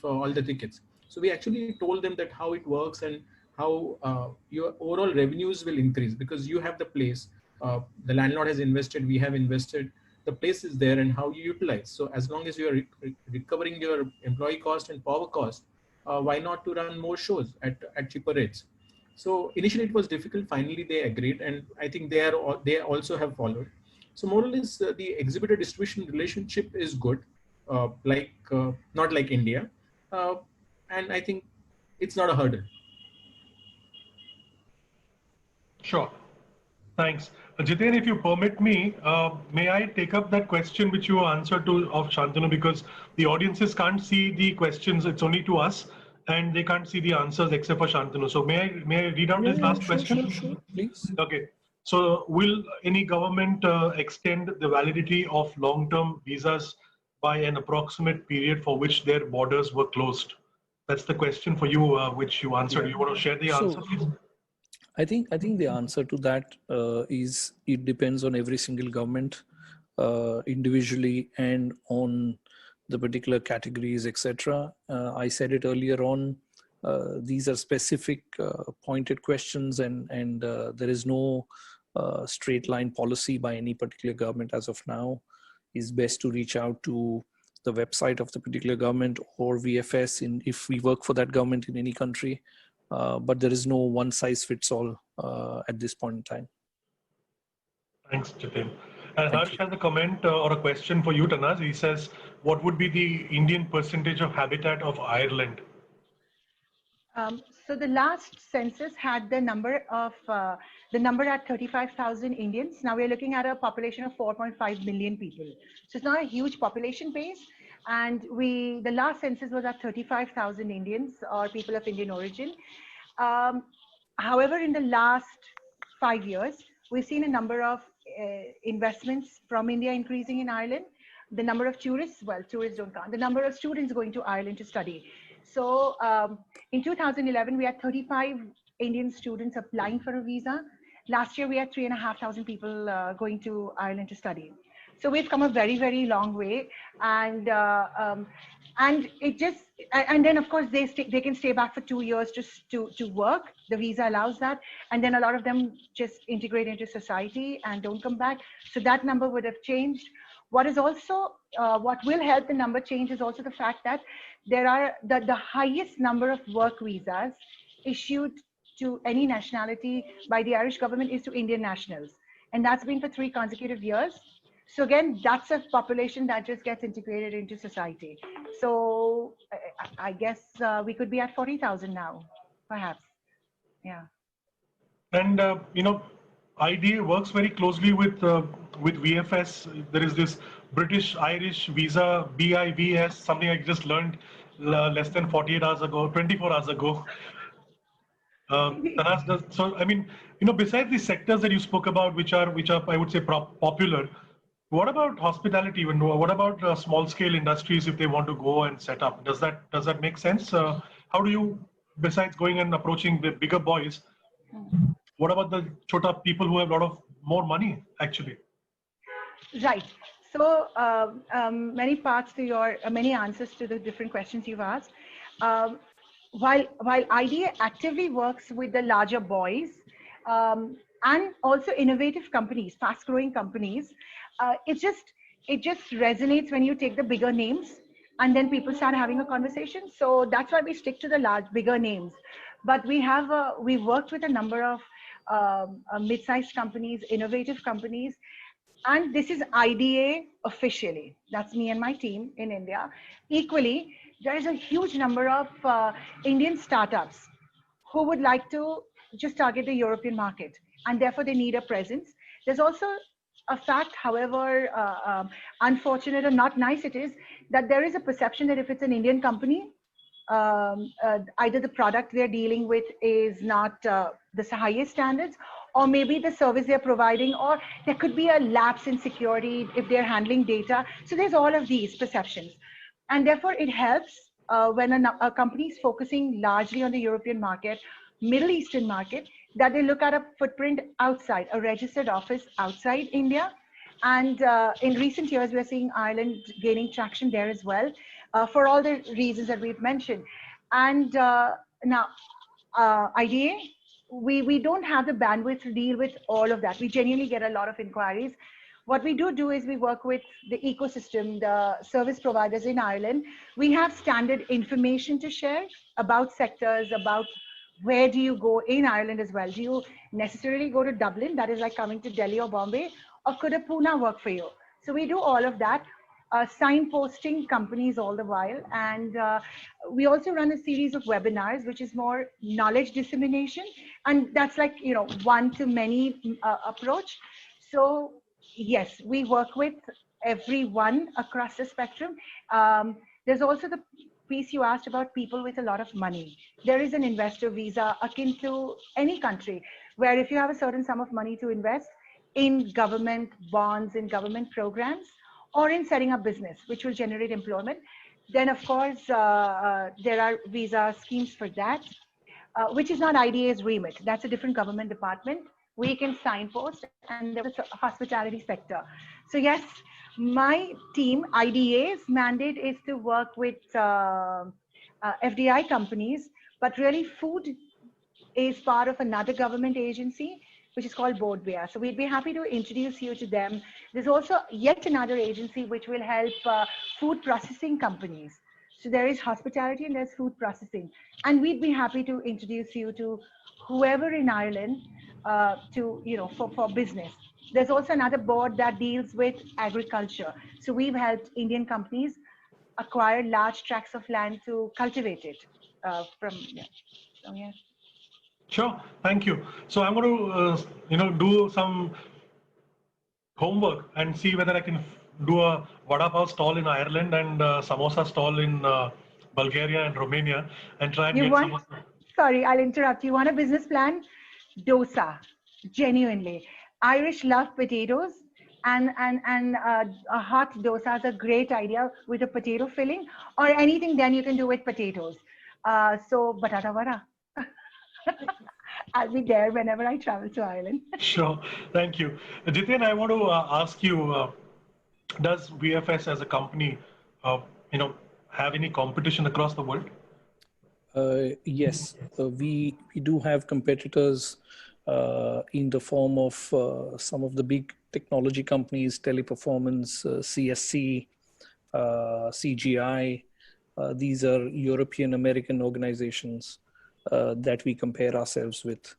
for all the tickets. So we actually told them that how it works and how your overall revenues will increase, because you have the place, the landlord has invested, we have invested, the place is there, and how you utilize. So as long as you are recovering your employee cost and power cost, why not to run more shows at cheaper rates? So initially it was difficult. Finally, they agreed, and I think they also have followed. So more or less, the exhibitor distribution relationship is good, not like India, and I think it's not a hurdle. Sure. Thanks. Jiten, if you permit me, may I take up that question which you answered to of Shantanu, because the audiences can't see the questions, it's only to us, and they can't see the answers except for Shantanu. So may I read out this last question? Sure, please. Okay. So will any government extend the validity of long-term visas by an approximate period for which their borders were closed? That's the question for you, which you answered. You want to share the answer, please? I think the answer to that is it depends on every single government individually and on the particular categories, etc. I said it earlier on. These are specific pointed questions, and there is no straight line policy by any particular government as of now. It's best to reach out to the website of the particular government or VFS if we work for that government in any country. But there is no one size fits all at this point in time. Thanks, Jitin. And Harsh has a comment or a question for you, Tanaz. He says, what would be the Indian percentage of habitat of Ireland? So the last census had the number at 35,000 Indians. Now we're looking at a population of 4.5 million people. So it's not a huge population base. And the last census was at 35,000 Indians or people of Indian origin. However, in the last 5 years, we've seen a number of investments from India increasing in Ireland. The number of tourists, well, tourists don't count. The number of students going to Ireland to study. So in 2011, we had 35 Indian students applying for a visa. Last year, we had 3,500 people going to Ireland to study. So we've come a very, very long way. And then of course they can stay back for 2 years just to work. The visa allows that. And then a lot of them just integrate into society and don't come back. So that number would have changed. What is also, what will help the number change is also the fact that there are the highest number of work visas issued to any nationality by the Irish government is to Indian nationals. And that's been for 3 consecutive years. So again, that's a population that just gets integrated into society. So I guess we could be at 40,000 now, perhaps. Yeah. And, IDA works very closely with VFS. There is this British-Irish visa, BIVS, something I just learned less than 48 hours ago, 24 hours ago. So, I mean, besides the sectors that you spoke about, which are I would say, popular, what about hospitality? What about small-scale industries if they want to go and set up? Does that make sense? How do you, besides going and approaching the bigger boys, what about the chota people who have a lot of more money, actually? Right. So many parts to your, many answers to the different questions you've asked. While IDA actively works with the larger boys and also innovative companies, fast-growing companies, it just resonates when you take the bigger names and then people start having a conversation. So that's why we stick to the bigger names. But we worked with a number of mid-sized companies, innovative companies, and this is IDA officially. That's me and my team in India. Equally, there is a huge number of Indian startups who would like to just target the European market, and therefore they need a presence. There's also a fact, however unfortunate or not nice it is, that there is a perception that if it's an Indian company, either the product they're dealing with is not the highest standards, or maybe the service they're providing, or there could be a lapse in security if they're handling data. So there's all of these perceptions. And therefore it helps when a company is focusing largely on the European market, Middle Eastern market, that they look at a footprint outside, a registered office outside India. And in recent years, we're seeing Ireland gaining traction there as well, for all the reasons that we've mentioned. And now, IDA, we don't have the bandwidth to deal with all of that. We genuinely get a lot of inquiries. What we do is we work with the ecosystem, the service providers in Ireland. We have standard information to share about sectors, about where do you go in Ireland as well. Do you necessarily go to Dublin, that is like coming to Delhi or Bombay, or could a Pune work for you? So we do all of that, signposting companies all the while. And we also run a series of webinars, which is more knowledge dissemination. And that's like, one-to-many approach. So yes, we work with everyone across the spectrum. There's also the piece you asked about people with a lot of money. There is an investor visa akin to any country, where if you have a certain sum of money to invest in government bonds, in government programs, or in setting up business, which will generate employment, then of course there are visa schemes for that, which is not IDA's remit. That's a different government department. We can signpost, and there's a hospitality sector. So yes, my team, IDA's mandate is to work with FDI companies, but really food is part of another government agency, which is called Boardware. So we'd be happy to introduce you to them. There's also yet another agency which will help food processing companies. So there is hospitality and there's food processing. And we'd be happy to introduce you to whoever in Ireland for business. There's also another board that deals with agriculture. So we've helped Indian companies acquire large tracts of land to cultivate it So yeah. Sure, thank you. So I'm going to, do some homework and see whether I can do a vada pav stall in Ireland and samosa stall in Bulgaria and Romania, and try and get some. Sorry, I'll interrupt. You want a business plan? Dosa, genuinely. Irish love potatoes, and a hot dosa is a great idea with a potato filling, or anything then you can do with potatoes. So batata vada. I'll be there whenever I travel to Ireland. Sure, thank you. Jiten, I want to ask you, does VFS as a company, have any competition across the world? Yes, we do have competitors in the form of some of the big technology companies, Teleperformance, CSC, CGI. These are European American organizations that we compare ourselves with.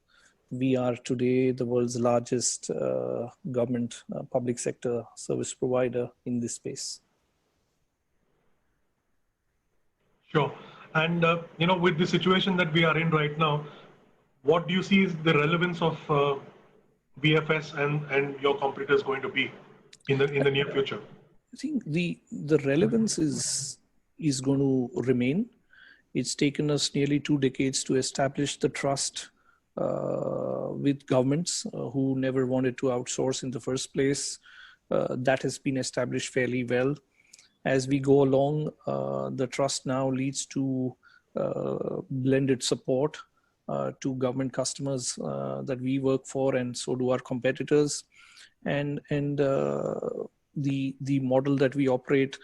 We are today the world's largest government public sector service provider in this space. Sure. And, with the situation that we are in right now, what do you see is the relevance of VFS and your competitors going to be in the near future? I think the relevance is going to remain. It's taken us nearly 2 decades to establish the trust with governments who never wanted to outsource in the first place. That has been established fairly well. As we go along, the trust now leads to blended support to government customers that we work for, and so do our competitors. And the model that we operate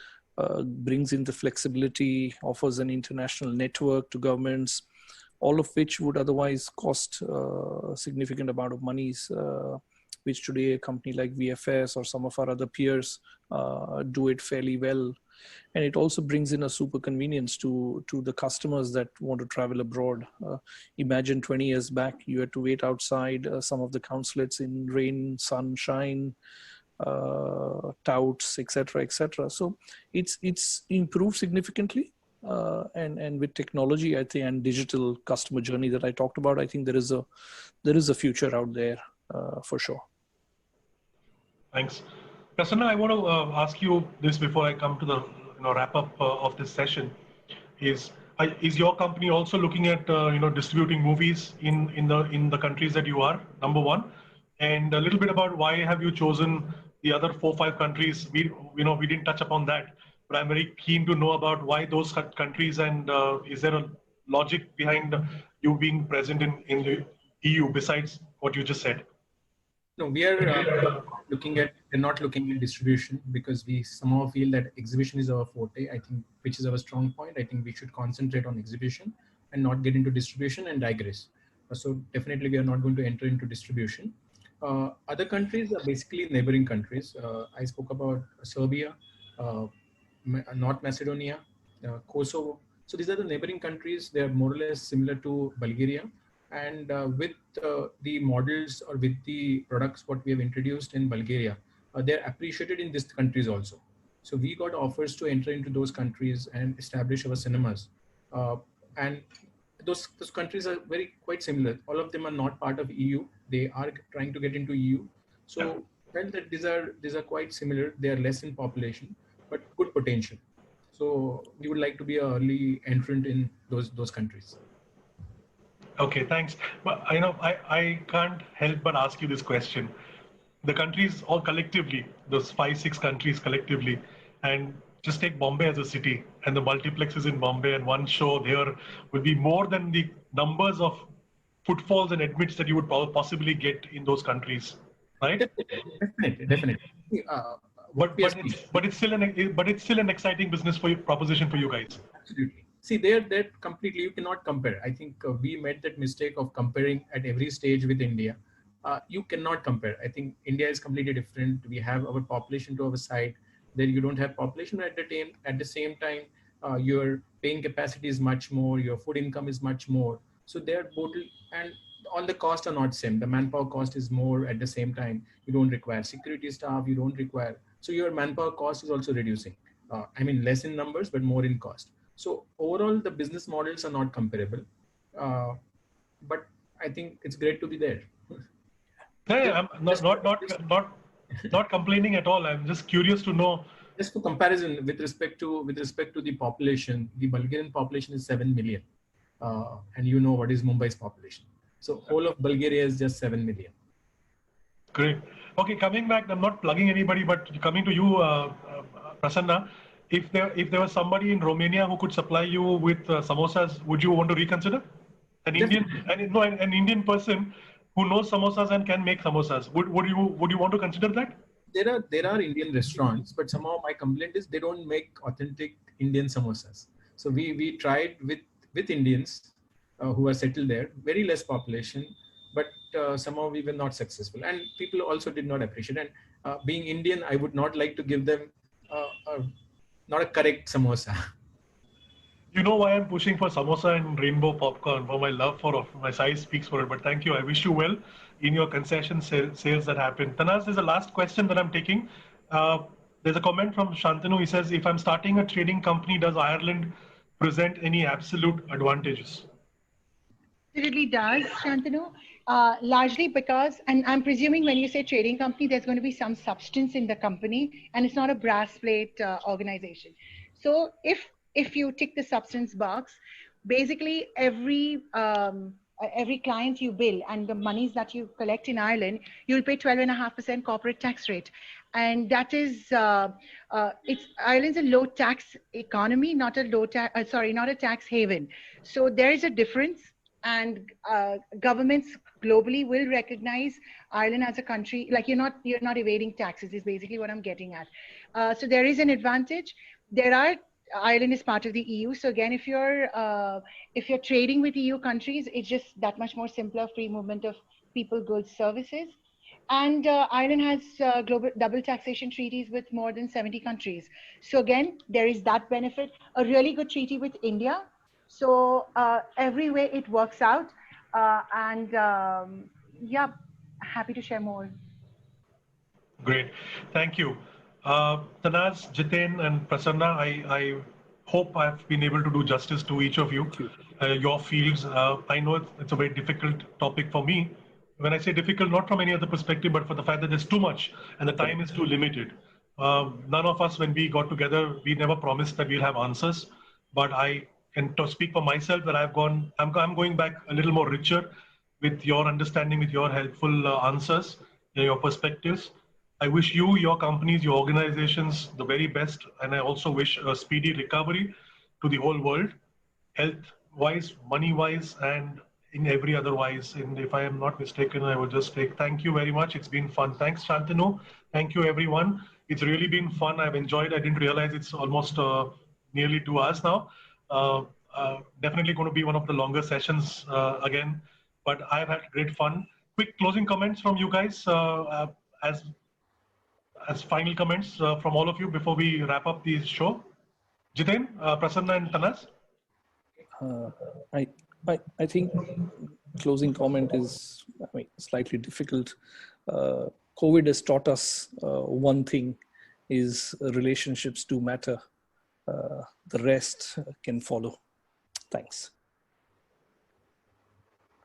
brings in the flexibility, offers an international network to governments, all of which would otherwise cost a significant amount of monies, which today a company like VFS or some of our other peers do it fairly well. And it also brings in a super convenience to the customers that want to travel abroad. Imagine 20 years back, you had to wait outside some of the consulates in rain, sunshine, touts, etc., etc. So it's improved significantly. and with technology, I think, and digital customer journey that I talked about, I think there is a future out there for sure. Thanks. Prasanna, I want to ask you this before I come to the wrap up of this session. Is your company also looking at distributing movies in the countries that you are? Number one, and a little bit about why have you chosen the other 4-5 countries? We didn't touch upon that, but I'm very keen to know about why those countries, and is there a logic behind you being present in the EU besides what you just said? No, we are not looking at distribution because we somehow feel that exhibition is our forte. I think, which is our strong point. I think we should concentrate on exhibition and not get into distribution and digress. So definitely we are not going to enter into distribution. Other countries are basically neighboring countries. I spoke about Serbia, North Macedonia, Kosovo. So these are the neighboring countries. They are more or less similar to Bulgaria. And with the models or with the products what we have introduced in Bulgaria, they're appreciated in these countries also. So we got offers to enter into those countries and establish our cinemas. And those countries are quite similar. All of them are not part of EU. They are trying to get into EU. So felt that these are quite similar. They are less in population, but good potential. So we would like to be an early entrant in those countries. Okay, thanks. But I can't help but ask you this question. The countries all collectively, those 5-6 countries collectively, and just take Bombay as a city, and the multiplexes in Bombay, and one show there would be more than the numbers of footfalls and admits that you would possibly get in those countries, right? Definitely. But it's still an exciting business proposition for you guys. Absolutely. See, they're completely, you cannot compare. I think we made that mistake of comparing at every stage with India. You cannot compare. I think India is completely different. We have our population to our side. Then you don't have population at the same time. Your paying capacity is much more. Your food income is much more. So they're both, and all the costs are not same. The manpower cost is more at the same time. You don't require security staff. You don't require. So your manpower cost is also reducing. I mean, less in numbers, but more in cost. So overall, the business models are not comparable, but I think it's great to be there. Yeah, I'm not complaining at all. I'm just curious to know. Just for comparison, with respect to the population, the Bulgarian population is 7 million, and you know what is Mumbai's population. So whole of Bulgaria is just 7 million. Great. Okay, coming back, I'm not plugging anybody, but coming to you, Prasanna. If there was somebody in Romania who could supply you with samosas, would you want to reconsider? An Indian person who knows samosas and can make samosas. Would you want to consider that? There are Indian restaurants, but somehow my complaint is they don't make authentic Indian samosas. So we tried with Indians who are settled there, very less population, but somehow we were not successful, and people also did not appreciate. And being Indian, I would not like to give them not a correct samosa. You know why I'm pushing for samosa and rainbow popcorn? For my love for my size speaks for it. But thank you. I wish you well in your concession sales that happen. Tanaz, there's a last question that I'm taking. There's a comment from Shantanu. He says, if I'm starting a trading company, does Ireland present any absolute advantages? Absolutely does, Shantanu. Largely because, and I'm presuming when you say trading company, there's going to be some substance in the company, and it's not a brass plate organization. So if you tick the substance box, basically every client you bill and the monies that you collect in Ireland, you'll pay 12.5% corporate tax rate. And that is, Ireland's a low tax economy, not a tax haven. So there is a difference. And governments globally will recognize Ireland as a country, like you're not evading taxes is basically what I'm getting at. So there is an advantage. Ireland is part of the EU. So again, if you're trading with EU countries, it's just that much more simpler, free movement of people, goods, services. And Ireland has global double taxation treaties with more than 70 countries. So again, there is that benefit. A really good treaty with India. So every way it works out, yeah, happy to share more. Great, thank you. Tanaz, Jiten, and Prasanna, I hope I've been able to do justice to each of you, your fields. I know it's a very difficult topic for me. When I say difficult, not from any other perspective, but for the fact that there's too much and the time is too limited. None of us, when we got together, we never promised that we'll have answers. But I can speak for myself that I'm going back a little more richer with your understanding, with your helpful answers, your perspectives. I wish you, your companies, your organizations the very best, and I also wish a speedy recovery to the whole world, health-wise, money-wise, and in every other wise. And if I am not mistaken, I will just take thank you very much. It's been fun. Thanks, Shantanu. Thank you, everyone. It's really been fun. I've enjoyed. I didn't realize it's almost nearly 2 hours now. Definitely going to be one of the longer sessions again, but I've had great fun. Quick closing comments from you guys as final comments from all of you before we wrap up the show. Jiten, Prasanna, and Tanas. I think closing comment is slightly difficult. COVID has taught us one thing is relationships do matter. The rest can follow. Thanks.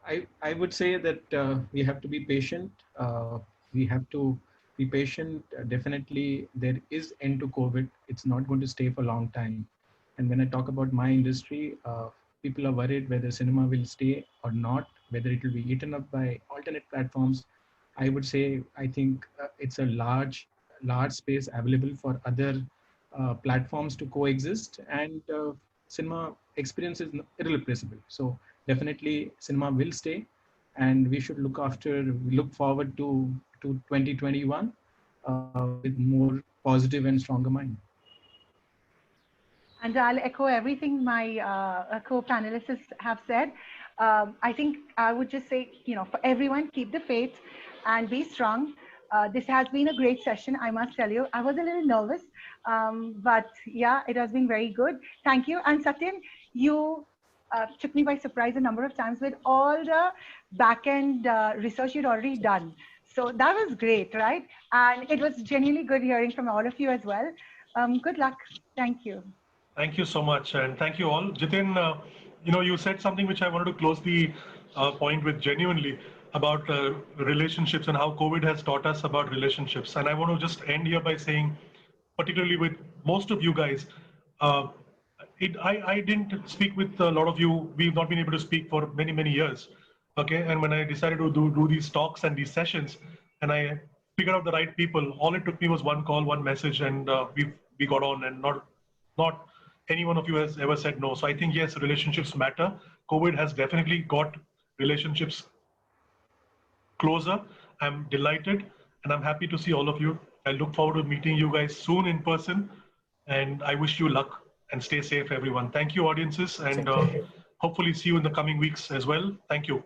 I would say that we have to be patient. We have to be patient. Definitely, there is end to COVID. It's not going to stay for a long time. And when I talk about my industry, people are worried whether cinema will stay or not, whether it will be eaten up by alternate platforms. I would say, I think it's a large space available for other platforms to coexist, and cinema experience is irreplaceable. So definitely cinema will stay, and we should look forward to 2021 with more positive and stronger mind. And I'll echo everything my co-panelists have said. I think I would just say, for everyone, keep the faith and be strong. This has been a great session, I must tell you. I was a little nervous, but yeah, it has been very good. Thank you. And Satyan, you took me by surprise a number of times with all the back-end research you'd already done. So that was great, right? And it was genuinely good hearing from all of you as well. Good luck. Thank you. Thank you so much, and thank you all. Jitin, you said something which I wanted to close the point with genuinely about relationships and how COVID has taught us about relationships. And I want to just end here by saying, particularly with most of you guys, I didn't speak with a lot of you. We've not been able to speak for many, many years. Okay, and when I decided to do these talks and these sessions, and I figured out the right people, all it took me was one call, one message, and we got on, and not any one of you has ever said no. So I think, yes, relationships matter. COVID has definitely got relationships closer. I'm delighted, and I'm happy to see all of you. I look forward to meeting you guys soon in person, and I wish you luck and stay safe, everyone. Thank you, audiences, and hopefully see you in the coming weeks as well. Thank you.